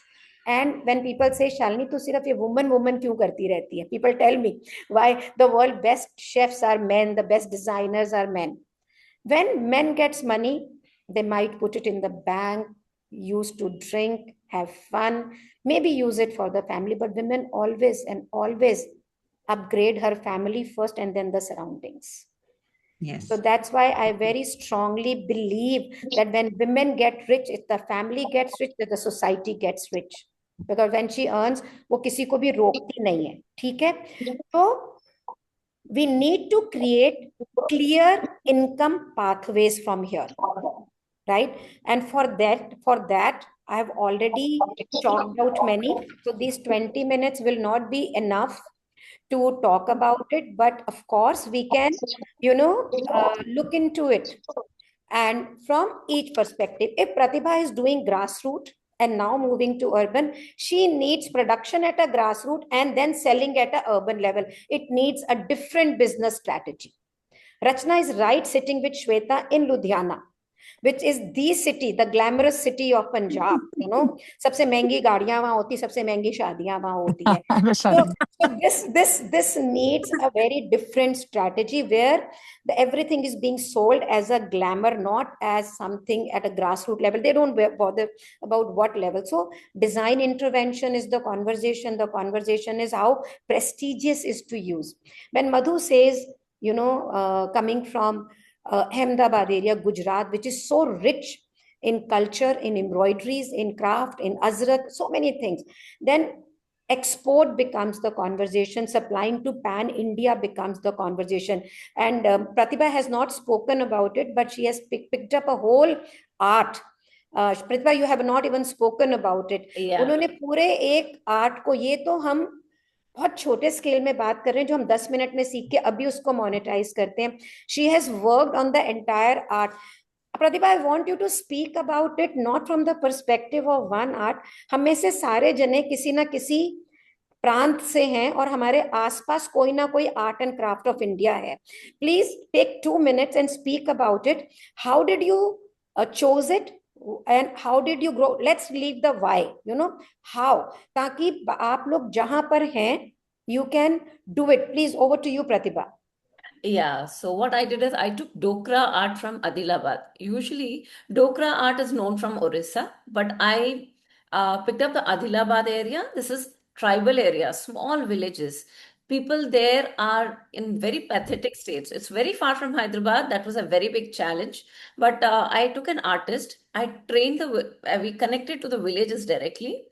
And when people say, Shalini, tu sirf ye woman kyun karti rehti hai? People tell me why the world best chefs are men, the best designers are men. When men gets money, they might put it in the bank, use to drink, have fun, maybe use it for the family. But women always and always upgrade her family first and then the surroundings. Yes. So that's why I very strongly believe that when women get rich, if the family gets rich, that the society gets rich. Because when she earns, वो किसी को भी रोकती नहीं है, ठीक है? So we need to create clear income pathways from here, right? And for that, I have already chalked out many. So these 20 minutes will not be enough to talk about it. But of course, we can, look into it. And from each perspective, if Pratibha is doing grassroots and now moving to urban, she needs production at a grassroots and then selling at a urban level. It needs a different business strategy. Rachna is right sitting with Shweta in Ludhiana, which is the city, the glamorous city of Punjab. सबसे महंगी गाड़ियां वहां होती, सबसे महंगी शादियां वहां होती है. So this needs a very different strategy where everything is being sold as a glamour, not as something at a grassroots level. They don't bother about what level. So design intervention is the conversation. The conversation is how prestigious is to use. When Madhu says, coming from Ahmedabad area, Gujarat, which is so rich in culture, in embroideries, in craft, in azrak, so many things, then export becomes the conversation. Supplying to pan India becomes the conversation. And Pratibha has not spoken about it, but she has picked up a whole art. Pratibha, you have not even spoken about it. उन्होंने पूरे एक art को, ये तो हम बहुत छोटे scale में बात कर रहे हैं जो हम 10 मिनट में सीख के अभी उसको मोनेटाइज करते हैं. She has worked on the entire art. Pratibha, I want you to speak about it not from the perspective of one art. हम में से सारे जने किसी ना किसी प्रांत से हैं और हमारे आसपास कोई ना कोई art and craft of India है. Please take 2 minutes and speak about it. How did you choose it and how did you grow? Let's leave the why, how, ताकि आप लोग जहां पर हैं, you can do it. Please, over to you, Pratibha. Yeah, so what I did is I took Dokra art from Adilabad. Usually, Dokra art is known from Orissa, but I picked up the Adilabad area. This is tribal area, small villages. People there are in very pathetic states. It's very far from Hyderabad. That was a very big challenge. But I took an artist. I trained we connected to the villages directly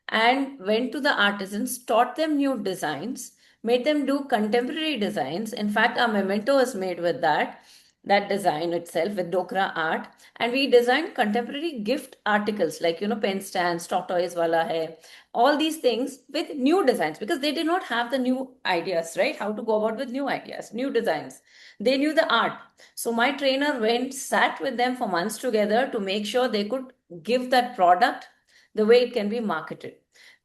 and went to the artisans, taught them new designs, made them do contemporary designs. In fact, our memento is made with that design itself with Dokra art. And we designed contemporary gift articles like, pen stands, tortoise wala hai, all these things with new designs because they did not have the new ideas, right? How to go about with new ideas, new designs. They knew the art. So my trainer sat with them for months together to make sure they could give that product the way it can be marketed.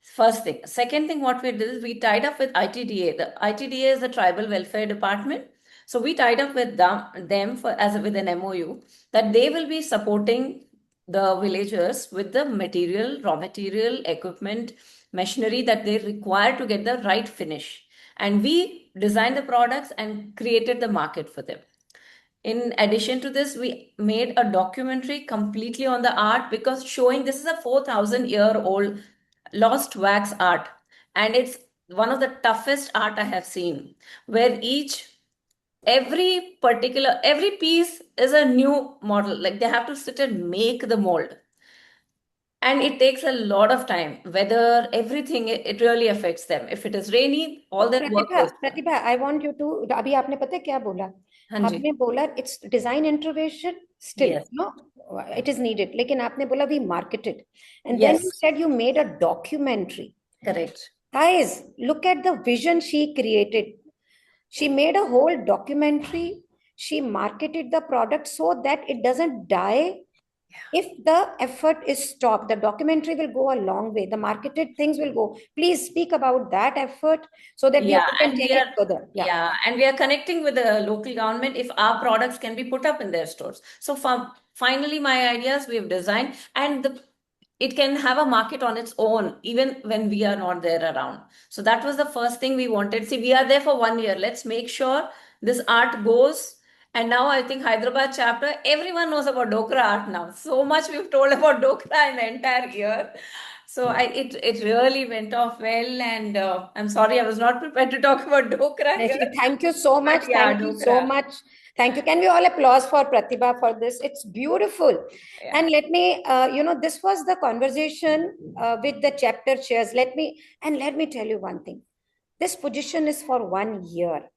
First thing. Second thing, what we did is we tied up with ITDA. The ITDA is the Tribal Welfare Department. So we tied up with them with an MOU that they will be supporting the villagers with the material, raw material, equipment, machinery that they require to get the right finish. And we designed the products and created the market for them. In addition to this, we made a documentary completely on the art because showing this is a 4,000-year-old lost wax art. And it's one of the toughest art I have seen, where every piece is a new model. Like they have to sit and make the mold. And it takes a lot of time. Weather, everything, it really affects them. If it is rainy, all their work goes. Pratibha, I want you to, अभी आपने पता है क्या बोला? आपने बोला it's design intervention still, Yes. no, it is needed. लेकिन आपने बोला we marketed, and then you said you made a documentary. Correct. Guys, look at the vision she created. She made a whole documentary. She marketed the product so that it doesn't die. If the effort is stopped, the documentary will go a long way. The marketed things will go. Please speak about that effort so that we can take it further. Yeah, and we are connecting with the local government if our products can be put up in their stores. So finally, my ideas we've designed, and it can have a market on its own, even when we are not there around. So that was the first thing we wanted. See, we are there for 1 year. Let's make sure this art goes. And now I think Hyderabad chapter, everyone knows about Dokra art now. So much we've told about Dokra in the entire year. So it really went off well. And I'm sorry, I was not prepared to talk about Dokra here. Thank you so much. Thank you so much. Thank you. Can we all applause for Pratibha for this? It's beautiful. Yeah. And let me, this was the conversation with the chapter chairs. Let me tell you one thing. This position is for 1 year.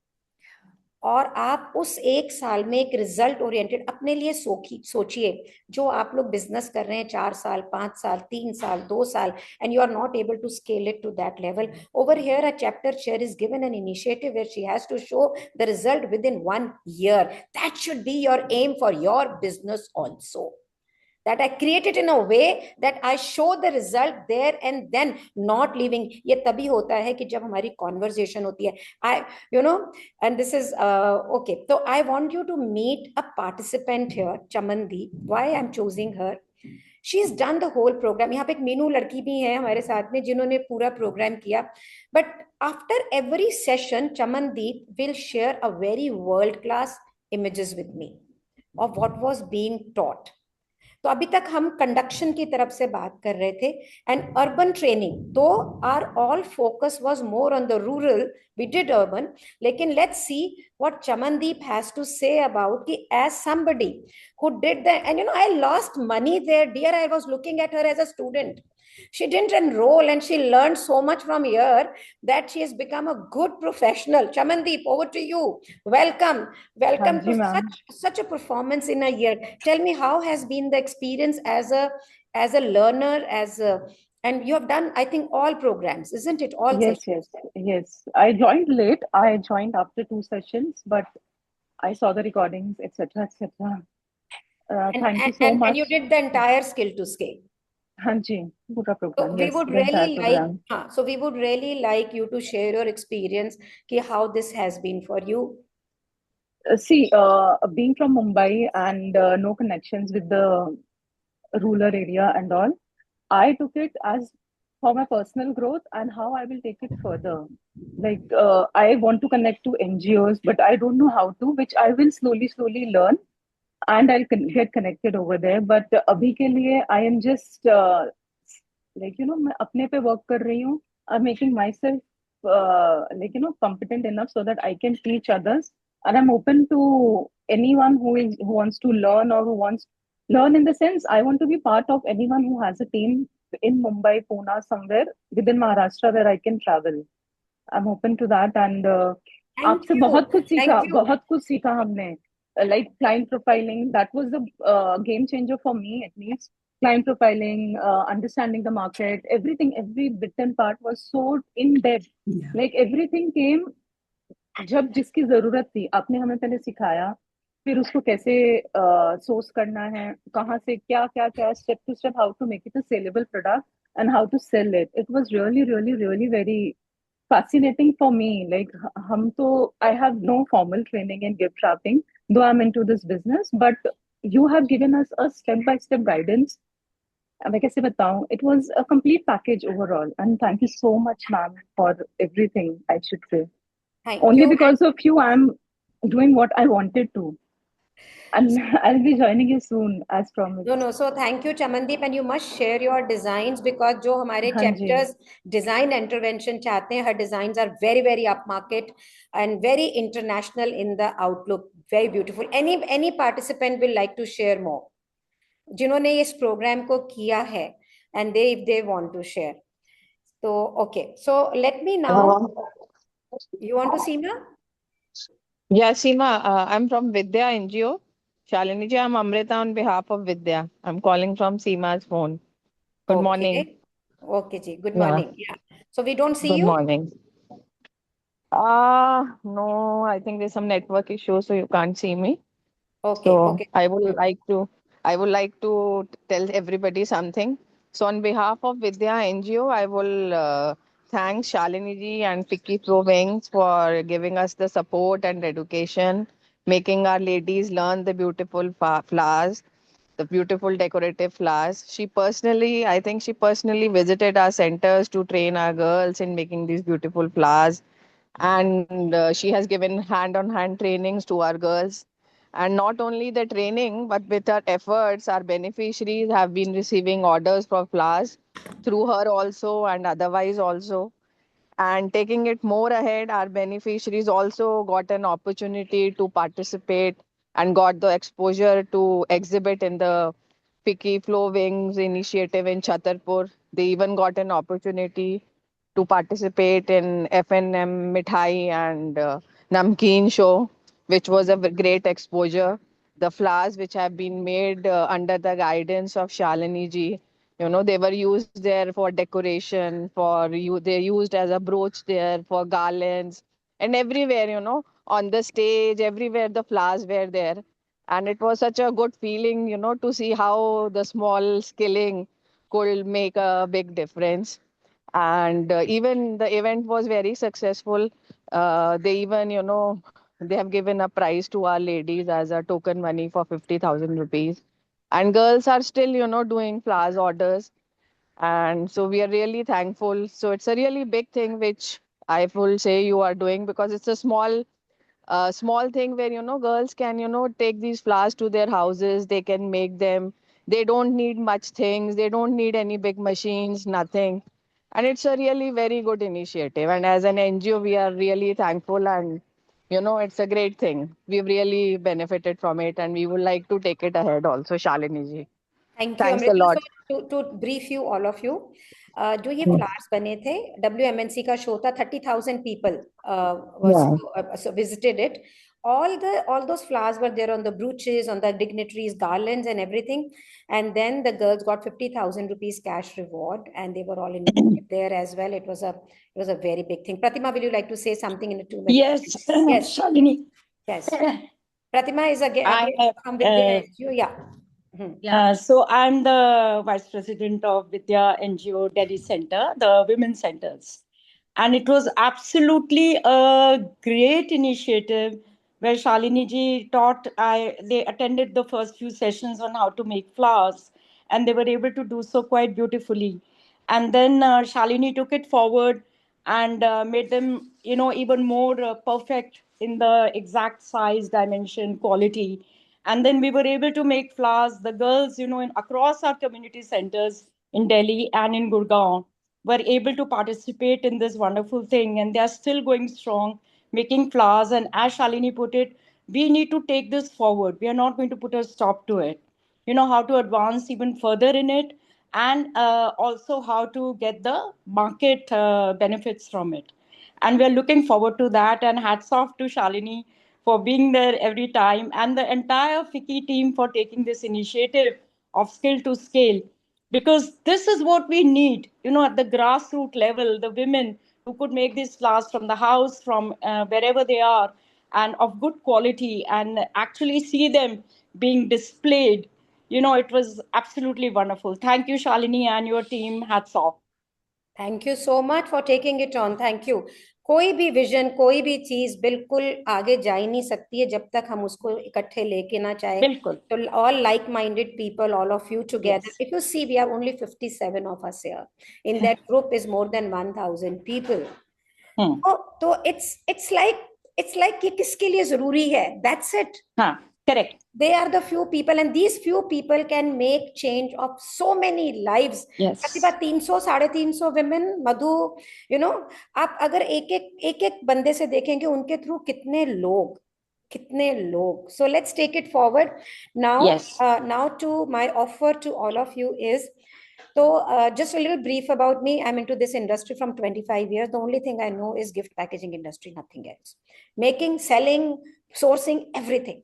और आप उस एक साल में एक result oriented अपने लिए सोचिए, जो आप लोग बिजनेस कर रहे हैं 4 साल, 5 साल, 3 साल, 2 साल, and you are not able to scale it to that level. Over here, a chapter chair is given an initiative where she has to show the result within 1 year. That should be your aim for your business also. That I create it in a way that I show the result there and then, not leaving. ये तभी होता है कि जब हमारी conversation होती है. And this is okay. So I want you to meet a participant here, Chamandeep. Why I'm choosing her? She's done the whole program. यहाँ पे एक मीनू लड़की भी है हमारे साथ में जिन्होंने पूरा प्रोग्राम किया. But after every session, Chamandeep will share a very world-class images with me of what was being taught. तो अभी तक हम कंडक्शन की तरफ से बात कर रहे थे एंड अर्बन ट्रेनिंग, तो our all focus was more on the rural, we did urban, लेकिन let's see what Chamandeep has to say about कि as somebody who did that. And I lost money there, dear. I was looking at her as a student. She didn't enroll and she learned so much from here that she has become a good professional. Chamandeep, over to you. Welcome हाँ जी to ma'am. such a performance in a year. Tell me, how has been the experience as a learner, and you have done, I think, all programs, isn't it? All Yes, sessions. yes. I joined late. I joined after 2 sessions, but I saw the recordings, etc., etc. Thank you so And you much. did the entire skill to scale. हाँ जी, पूरा So program. we Yes, would the entire really like, program. so we would really like you to share your experience, ki how this has been for you. See, being from Mumbai and no connections with the rural area and all, I took it as for my personal growth and how I will take it further. Like, I want to connect to NGOs, but I don't know how to, which I will slowly learn and I'll get connected over there. But अभी के लिए I am just मैं अपने पे work कर रही हूँ. I'm making myself competent enough so that I can teach others, and I'm open to anyone who wants to learn or who wants learn in the sense I want to be part of anyone who has a team in Mumbai, Pune, somewhere within Maharashtra where I can travel. I'm open to that, and Thank आपसे you. बहुत कुछ सीखा हमने. Like client profiling, that was the game changer for me at least. Client profiling, understanding the market, everything, every bit and part was so in depth. Yeah. Like everything came जब जिसकी जरूरत थी, आपने हमें पहले सिखाया, फिर उसको कैसे सोर्स करना है, कहाँ से क्या क्या क्या, step to step, how to make it a sellable product and how to sell it. It was really very fascinating for me. Like I have no formal training in gift wrapping, though I'm into this business, but you have given us a step-by-step guidance. मैं कैसे बताऊं? It was a complete package overall, and thank you so much, ma'am, for everything. I should say, Thank only you. because of you, I'm doing what I wanted to, and I'll be joining you soon, as promised. No. So thank you, Chamandeep, and you must share your designs, because जो हमारे हाँ जी. chapters design intervention चाहते हैं, her designs are very upmarket and very international in the outlook. Very beautiful. Any participant will like to share more, जिन्होंने इस program को किया है, and if they want to share. So okay. So let me now. You want to, Seema? Yeah, Seema, I'm from Vidya NGO. Shalini ji, I'm Amrita on behalf of Vidya. I'm calling from Seema's phone. Good morning. Okay, ji. Good Yeah. morning. Yeah. So we don't see Good you? morning. No, I think there's some network issue, so you can't see me. Okay, So okay. I would like to tell everybody something. So on behalf of Vidya NGO, I will thank Shalini ji and Picky Pro Wings for giving us the support and education, making our ladies learn the beautiful flowers, the beautiful decorative flowers. I think she personally visited our centers to train our girls in making these beautiful flowers, and she has given hand-on-hand trainings to our girls. And not only the training, but with her efforts, our beneficiaries have been receiving orders for flowers through her also and otherwise also. And taking it more ahead, our beneficiaries also got an opportunity to participate and got the exposure to exhibit in the Picky Flow Wings initiative in Chhatarpur. They even got an opportunity to participate in FNM Mithai and Namkeen show. which was a great exposure. The flowers which have been made under the guidance of Shalini ji, they were used there for decoration, for you, they're used as a brooch there for garlands, and everywhere, on the stage, everywhere the flowers were there. And it was such a good feeling, to see how the small skilling could make a big difference. And even the event was very successful. They even, they have given a prize to our ladies as a token money for 50,000 rupees. And girls are still, doing flowers orders. And so we are really thankful. So it's a really big thing which I will say you are doing, because it's a small thing where, girls can, take these flowers to their houses. They can make them. They don't need much things. They don't need any big machines, nothing. And it's a really very good initiative. And as an NGO, we are really thankful, and, it's a great thing. We've really benefited from it, and we would like to take it ahead also, Shalini ji. Thank you Thanks a Amrita. lot. So to brief you all of you, जो ये flowers बने थे, WMNC का show था, 30,000 people visited it. All those flowers were there on the brooches, on the dignitaries, garlands, and everything. And then the girls got 50,000 rupees cash reward, and they were all invited there as well. It was a very big thing. Pratima, will you like to say something in a 2 minutes? Yes, Shalini. Yes. Pratima is again from Vidya NGO. So I'm the Vice President of Vidya NGO Delhi Center, the Women's Centers. And it was absolutely a great initiative where Shalini ji taught, they attended the first few sessions on how to make flowers, and they were able to do so quite beautifully. And then Shalini took it forward and made them, even more perfect in the exact size, dimension, quality. And then we were able to make flowers. The girls, across our community centers in Delhi and in Gurgaon were able to participate in this wonderful thing. And they are still going strong, making flowers. And as Shalini put it, we need to take this forward. We are not going to put a stop to it. How to advance even further in it, and also how to get the market benefits from it. And we're looking forward to that. And hats off to Shalini for being there every time, and the entire FICCI team for taking this initiative of skill to scale, because this is what we need, at the grassroots level, the women who could make these flowers from the house, from wherever they are, and of good quality, and actually see them being displayed. It was absolutely wonderful. Thank you, Shalini, and your team. Hats off. Thank you so much for taking it on. Thank you. कोई भी vision, कोई भी चीज बिल्कुल आगे जा ही नहीं सकती है जब तक हम उसको इकट्ठे लेके ना चाहे. तो all like-minded people, all of you together. Yes. If you see, we are only 57 of us here. In that group is more than 1,000 people. तो it's like ये किसके लिए जरूरी है? That's it. Correct. They are the few people, and these few people can make change of so many lives. Yes. Pratibha 300, 350 women, मधु, आप अगर एक बंदे से देखेंगे उनके थ्रू कितने लोग. So let's take it forward now. Yes. Now to my offer to all of you is, so just a little brief about me. I'm into this industry from 25 years. The only thing I know is gift packaging industry, nothing else. Making, selling, sourcing, everything.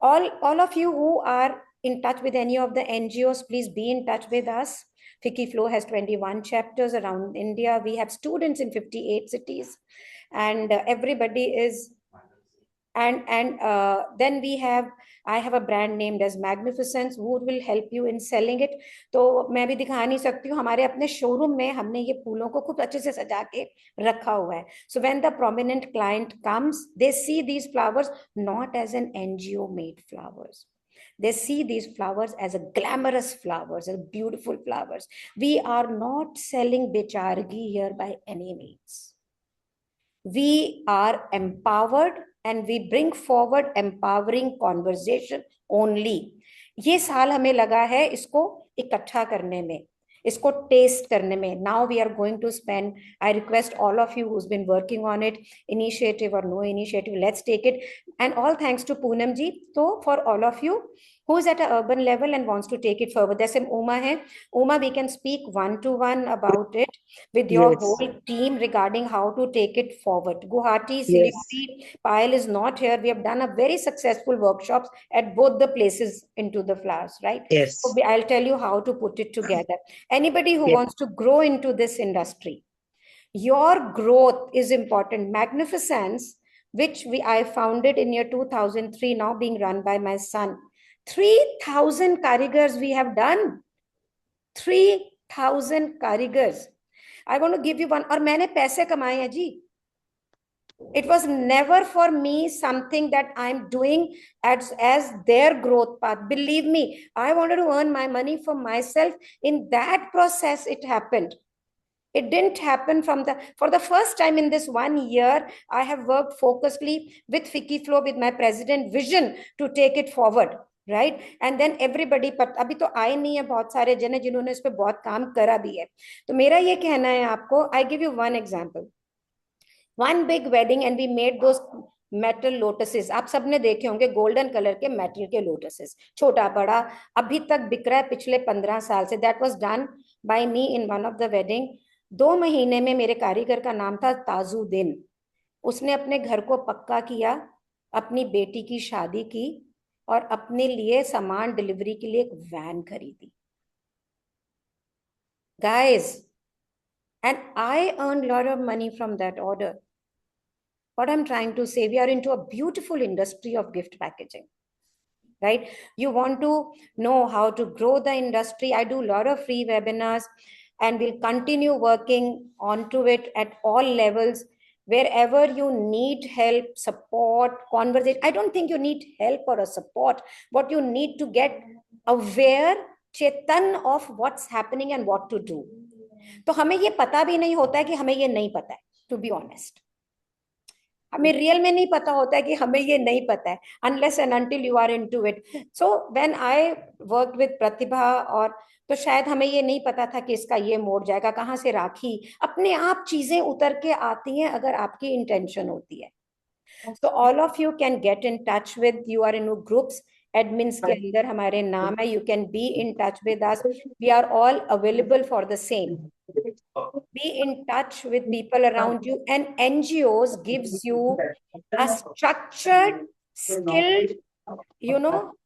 All of you who are in touch with any of the NGOs, please be in touch with us. FICCI Flow has 21 chapters around India. We have students in 58 cities, and everybody is. And then I have a brand named as Magnificence, who will help you in selling it. तो मैं भी दिखा नहीं सकती हूँ, हमारे अपने showroom में हमने ये फूलों को खूब अच्छे से सजा के रखा हुआ है. So when the prominent client comes, they see these flowers not as an NGO made flowers. They see these flowers as a glamorous flowers, as beautiful flowers. We are not selling bechargi here by any means. We are empowered, and we bring forward empowering conversation only. ये साल हमें लगा है इसको इकट्ठा करने में. इसको टेस्ट करने में. Now we are going to spend, I request all of you who's been working on it, initiative or no initiative, let's take it. And all thanks to Poonam ji. So for all of you who's at an urban level and wants to take it forward, जैसे Uma है, Uma, we can speak one-to-one about it with your Yes. whole team regarding how to take it forward. Guwahati, Yes. Siliguri, Payal is not here. We have done a very successful workshops at both the places into the flowers, right? Yes. So I'll tell you how to put it together. Anybody who Yes. wants to grow into this industry, your growth is important. Magnificence, which I founded in year 2003, now being run by my son. 3,000 karigars we have done. 3,000 karigars. I want to give you one. और मैंने पैसे कमाए हैं जी. It was never for me something that I'm doing as their growth path. Believe me, I wanted to earn my money for myself. In that process, it happened. It didn't happen for the first time in this 1 year. I have worked focusedly with Ficky Flow, with my president vision to take it forward. Right? And then everybody, but अभी तो आए नहीं है बहुत सारे जन जिन्होंने इस पे बहुत काम करा भी है. तो मेरा ये कहना है आपको, I give you one example. One big wedding and we made those metal lotuses. आप सबने देखे होंगे गोल्डन कलर के मेटल के लोटसेस, छोटा बड़ा, अभी तक बिक रहा है पिछले 15 साल से. That was done by me in one of the wedding. 2 महीने में मेरे कारीगर का नाम था ताजुद्दीन. उसने अपने घर को पक्का किया, अपनी बेटी की शादी की और अपने लिए सामान डिलीवरी के लिए एक वैन खरीदी. Guys, and I earned a lot of money from that order. What I'm trying to say, we are into a beautiful industry of gift packaging, right? You want to know how to grow the industry. I do a lot of free webinars and we'll continue working onto it at all levels. Wherever you need help, support, conversation. I don't think you need help or a support. What you need to get aware, Chetan of what's happening and what to do. तो हमें ये पता भी नहीं होता है कि हमें ये नहीं पता है, to be honest. हमें रियल में नहीं पता होता है कि हमें ये नहीं पता है, unless and until you are into it. So when I worked with प्रतिभा, और तो शायद हमें ये नहीं पता था कि इसका ये मोड़ जाएगा, कहाँ से राखी, अपने आप चीजें उतर के आती हैं अगर आपकी इंटेंशन होती है. So all of you can get in touch with, you are in groups, admins के अंदर हमारे नाम है, you can be in touch with us. We are all available for the same. Be in touch with people around you, and NGOs gives you a structured, skilled,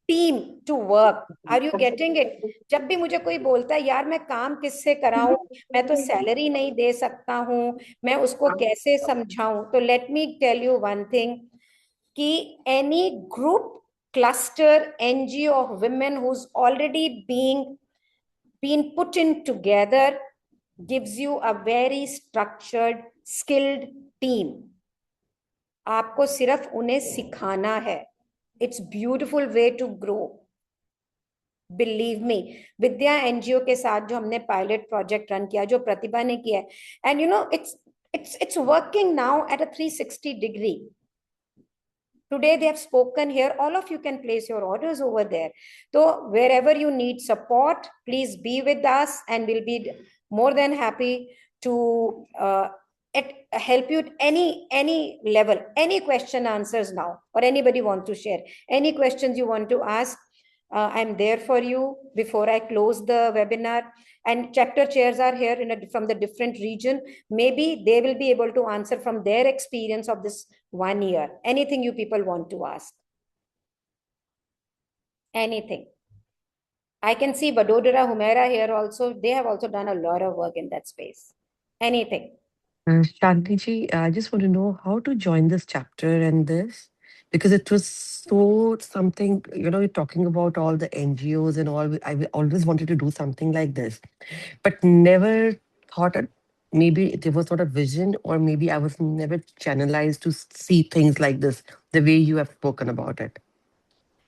team to work. Are you getting it? जब भी मुझे कोई बोलता है यार मैं काम किससे कराऊं, मैं तो सैलरी नहीं दे सकता हूं, मैं उसको कैसे समझाऊं, तो let me tell you one thing, कि any group, cluster, NGO of women who's already been put in together gives you a very structured, skilled team. आपको सिर्फ उन्हें सिखाना है. It's beautiful way to grow. Believe me, Vidya NGO के साथ जो हमने पायलट प्रोजेक्ट रन किया, जो प्रतिभा ने किया है, and it's working now at a 360 degree. Today they have spoken here. All of you can place your orders over there. So wherever you need support, please be with us, and we'll be more than happy to help you at any level. Any question answers now, or anybody want to share any questions you want to ask, I'm there for you before I close the webinar. And chapter chairs are here from the different region. Maybe they will be able to answer from their experience of this 1 year. Anything you people want to ask? Anything. I can see Vadodara, Humaira here also. They have also done a lot of work in that space. Anything. Shanti ji, I just want to know how to join this chapter and this, because it was so something, you're talking about all the NGOs and all. I always wanted to do something like this, but never thought maybe there was not a vision, or maybe I was never channelized to see things like this, the way you have spoken about it.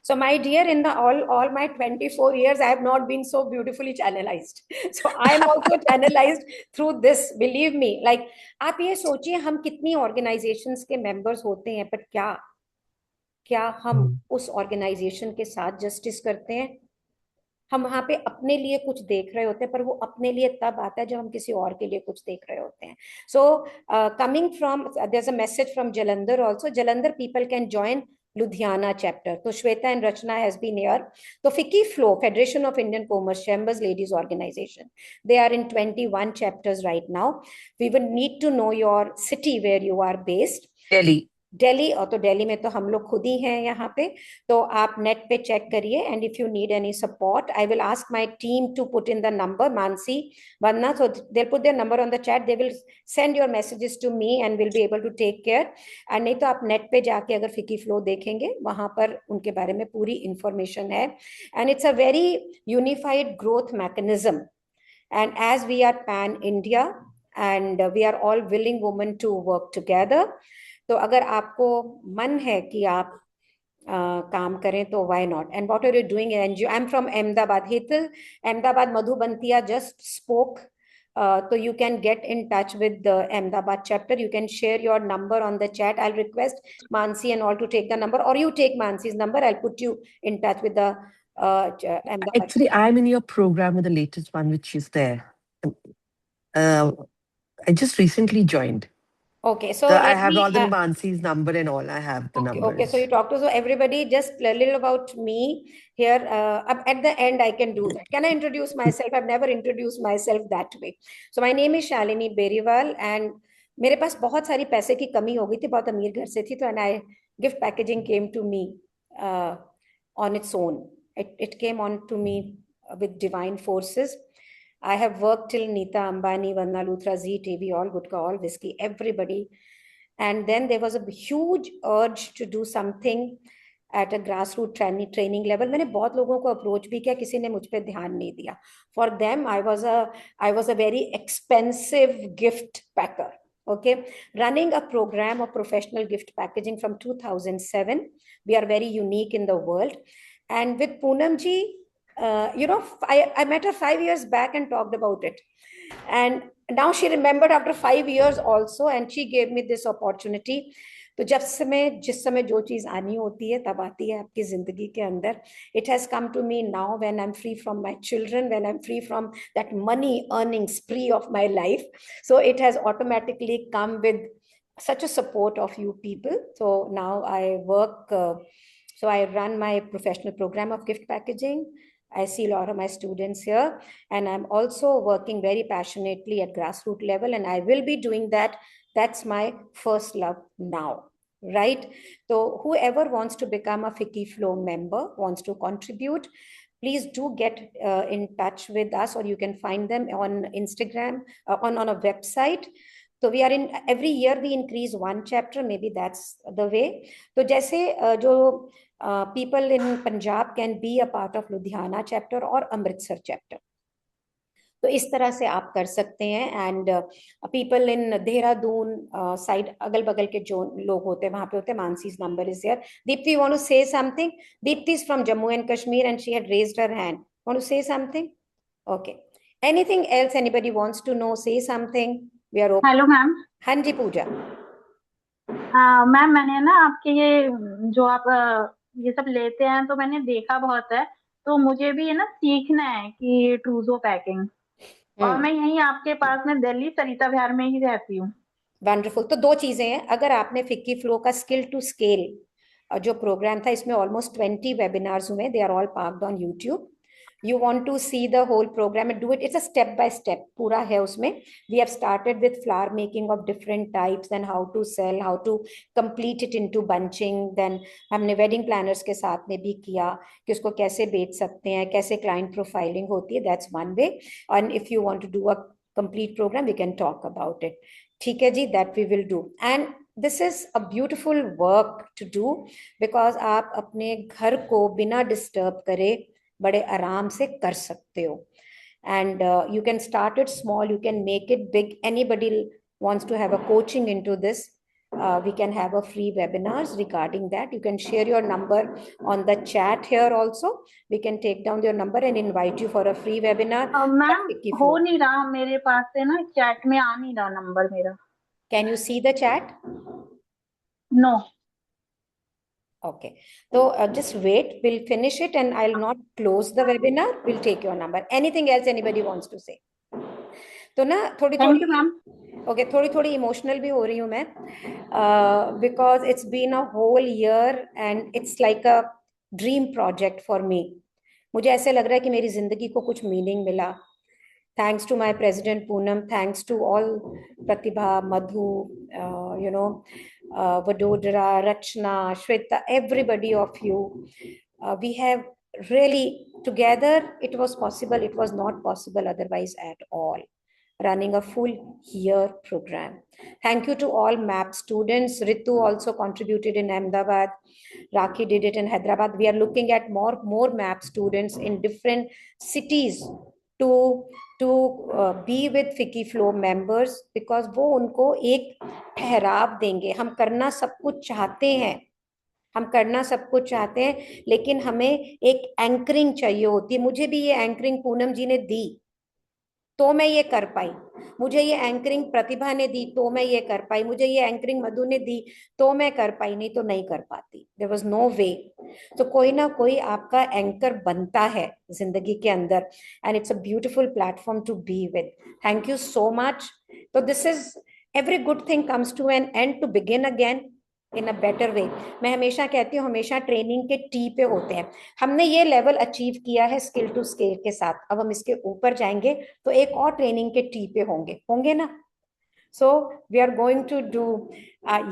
So my dear, in the all my 24 years, I have not been so beautifully channelized. So I am also channelized through this. Believe me. Like, आप ये सोचिए हम कितनी organizations के members होते हैं, but क्या हम उस organization के साथ justice करते हैं? हम वहां पे अपने लिए कुछ देख रहे होते हैं, पर वो अपने लिए तब आता है जब हम किसी और के लिए कुछ देख रहे होते हैं. So coming from, there is a message from Jalandhar also. Jalandhar people can join Ludhiana chapter. So Shweta and Rachna has been here. So FICCI Flow, Federation of Indian Commerce Chambers Ladies Organization, they are in 21 chapters right now. We will need to know your city where you are based. Delhi. Delhi, और तो दिल्ली में तो हम लोग खुद ही हैं यहाँ पे, तो आप नेट पे चेक करिए. And if you need any support, I will ask my team to put in the number, Mansi, Vandana, so they put their number on the chat. They will send your messages to me and will be able to take care. And नहीं तो आप net पे जाके अगर FICCI Flow देखेंगे, वहां पर उनके बारे में पूरी इंफॉर्मेशन है. And it's a very unified growth mechanism. And as we are pan India and we are all willing women to work together, तो अगर आपको मन है कि आप काम करें तो why not. And what are you doing in NGO? I am from Ahmedabad. Hital, Ahmedabad, Madhubantia just spoke. So you can get in touch with the Ahmedabad chapter. You can share your number on the chat. I'll request Mansi and all to take the number, or you take Mansi's number. I'll put you in touch with the Ahmedabad. Actually, I'm in your program with the latest one, which is there. I just recently joined. Okay, so I let have me, all the Mansi's number and all. I have the numbers. Okay, so you talk to, so everybody, just a little about me here. At the end, I can do that. Can I introduce myself? I've never introduced myself that way. So my name is Shalini Beriwal, and मेरे पास बहुत सारी पैसे की कमी हो गई थी, बहुत अमीर घर से थी, तो and I gift packaging came to me on its own. It came on to me with divine forces. I have worked till Nita Ambani, Vandana Luthra, Zee TV, all Gutka, all whiskey, everybody. And then there was a huge urge to do something at a grassroots training level. मैंने बहुत लोगों को approach भी किया, किसी ने मुझ पे ध्यान नहीं दिया. For them, I was a very expensive gift packer. Okay, running a program of professional gift packaging from 2007. We are very unique in the world. And with Poonam ji, I met her 5 years back and talked about it. And now she remembered after 5 years also, and she gave me this opportunity. तो जिस समय जो चीज आनी होती है तब आती है आपकी जिंदगी के अंदर. It has come to me now when I'm free from my children, when I'm free from that money earning spree of my life. So it has automatically come with such a support of you people. So now I work, so I run my professional program of gift packaging. I see a lot of my students here, and I'm also working very passionately at grassroots level, and I will be doing that. That's my first love now, right? So whoever wants to become a FICCI Flow member, wants to contribute, please do get in touch with us, or you can find them on Instagram, on a website. So we are in, every year we increase one chapter, maybe that's the way. So जैसे जो people in Punjab can be a part of Ludhiana chapter or Amritsar chapter. तो इस तरह से आप कर सकते हैं. And people in Dehradun side, अगल बगल के जो लोग होते हैं वहां पे होते हैं. मानसी's number is here. Deepti, you want to say something? Deepti is from Jammu and Kashmir and she had raised her hand. Want to say something? Okay. Anything else anybody wants to know? Say something. We are open. Hello ma'am. हाँ जी पूजा. Ma'am मैंने ना आपके ये जो आप ये सब लेते हैं तो मैंने देखा बहुत है, तो मुझे भी ये ना सीखना है कि ट्रूजो पैकिंग, और मैं यहीं आपके पास में दिल्ली सरिता विहार में ही रहती हूँ. वंडरफुल. तो दो चीजें हैं. अगर आपने FICCI Flow का स्किल टू स्केल जो प्रोग्राम था, इसमें ऑलमोस्ट 20 वेबिनार्स हुए. They are all parked on YouTube. You want to see the whole program and do it. It's a step by step पूरा है उसमें. We have started with flower making of different types and how to sell, how to complete it into bunching. Then हमने wedding planners के साथ में भी किया कि उसको कैसे बेच सकते हैं, कैसे client profiling होती है. That's one way. And if you want to do a complete program, we can talk about it. ठीक है जी, that we will do. And this is a beautiful work to do because आप अपने घर को बिना disturb करे बड़े आराम से कर सकते हो. And you can start it small, you can make it big. Anybody wants to have a coaching into this, we can have a free webinars regarding that. You can share your number on the chat here also. We can take down your number and invite you for a free webinar. Ma'am हो नहीं रहा मेरे पास से ना, chat में आ नहीं रहा number मेरा. Can you see the chat? No. Okay. So just wait. We'll finish it and I'll not close the webinar. We'll take your number. Anything else anybody wants to say? तो ना थोड़ी थोड़ी emotional भी हो रही हूँ मैं because it's been a whole year and it's like a dream project for me. मुझे ऐसे लग रहा है कि मेरी जिंदगी को कुछ मीनिंग मिला. Thanks to my president Poonam, thanks to all Pratibha, Madhu, Vadodara, Rachna, Shweta, everybody of you. We have really together, it was possible, it was not possible otherwise at all. Running a full year program. Thank you to all MAP students. Ritu also contributed in Ahmedabad. Rakhi did it in Hyderabad. We are looking at more MAP students in different cities to be with Fiki Flow members because वो उनको एक ठहराव देंगे. हम करना सब कुछ चाहते हैं लेकिन हमें एक एंकरिंग चाहिए होती है. मुझे भी ये एंकरिंग पूनम जी ने दी तो मैं ये कर पाई. मुझे ये एंकरिंग प्रतिभा ने दी तो मैं ये कर पाई. मुझे ये एंकरिंग मधु ने दी तो मैं कर पाई, नहीं तो नहीं कर पाती. देयर वाज नो वे. तो कोई ना कोई आपका एंकर बनता है जिंदगी के अंदर and it's a beautiful platform to be with. Thank you so much. तो this is every good thing comes to an end to begin again in a better way. मैं हमेशा कहती हूँ हमेशा ट्रेनिंग के टी पे होते हैं. हमने ये लेवल अचीव किया है स्किल टू स्केल के साथ. अब हम इसके ऊपर जाएंगे तो एक और ट्रेनिंग के टी पे होंगे ना. So we are going to do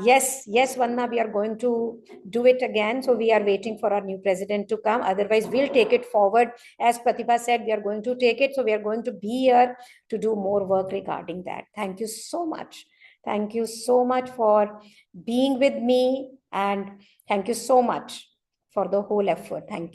yes Vanna, we are going to do it again. So we are waiting for our new president to come, otherwise we'll take it forward. As Pratibha said, we are going to take it, so we are going to be here to do more work regarding that. Thank you so much. Thank you so much for being with me and thank you so much for the whole effort. Thank you.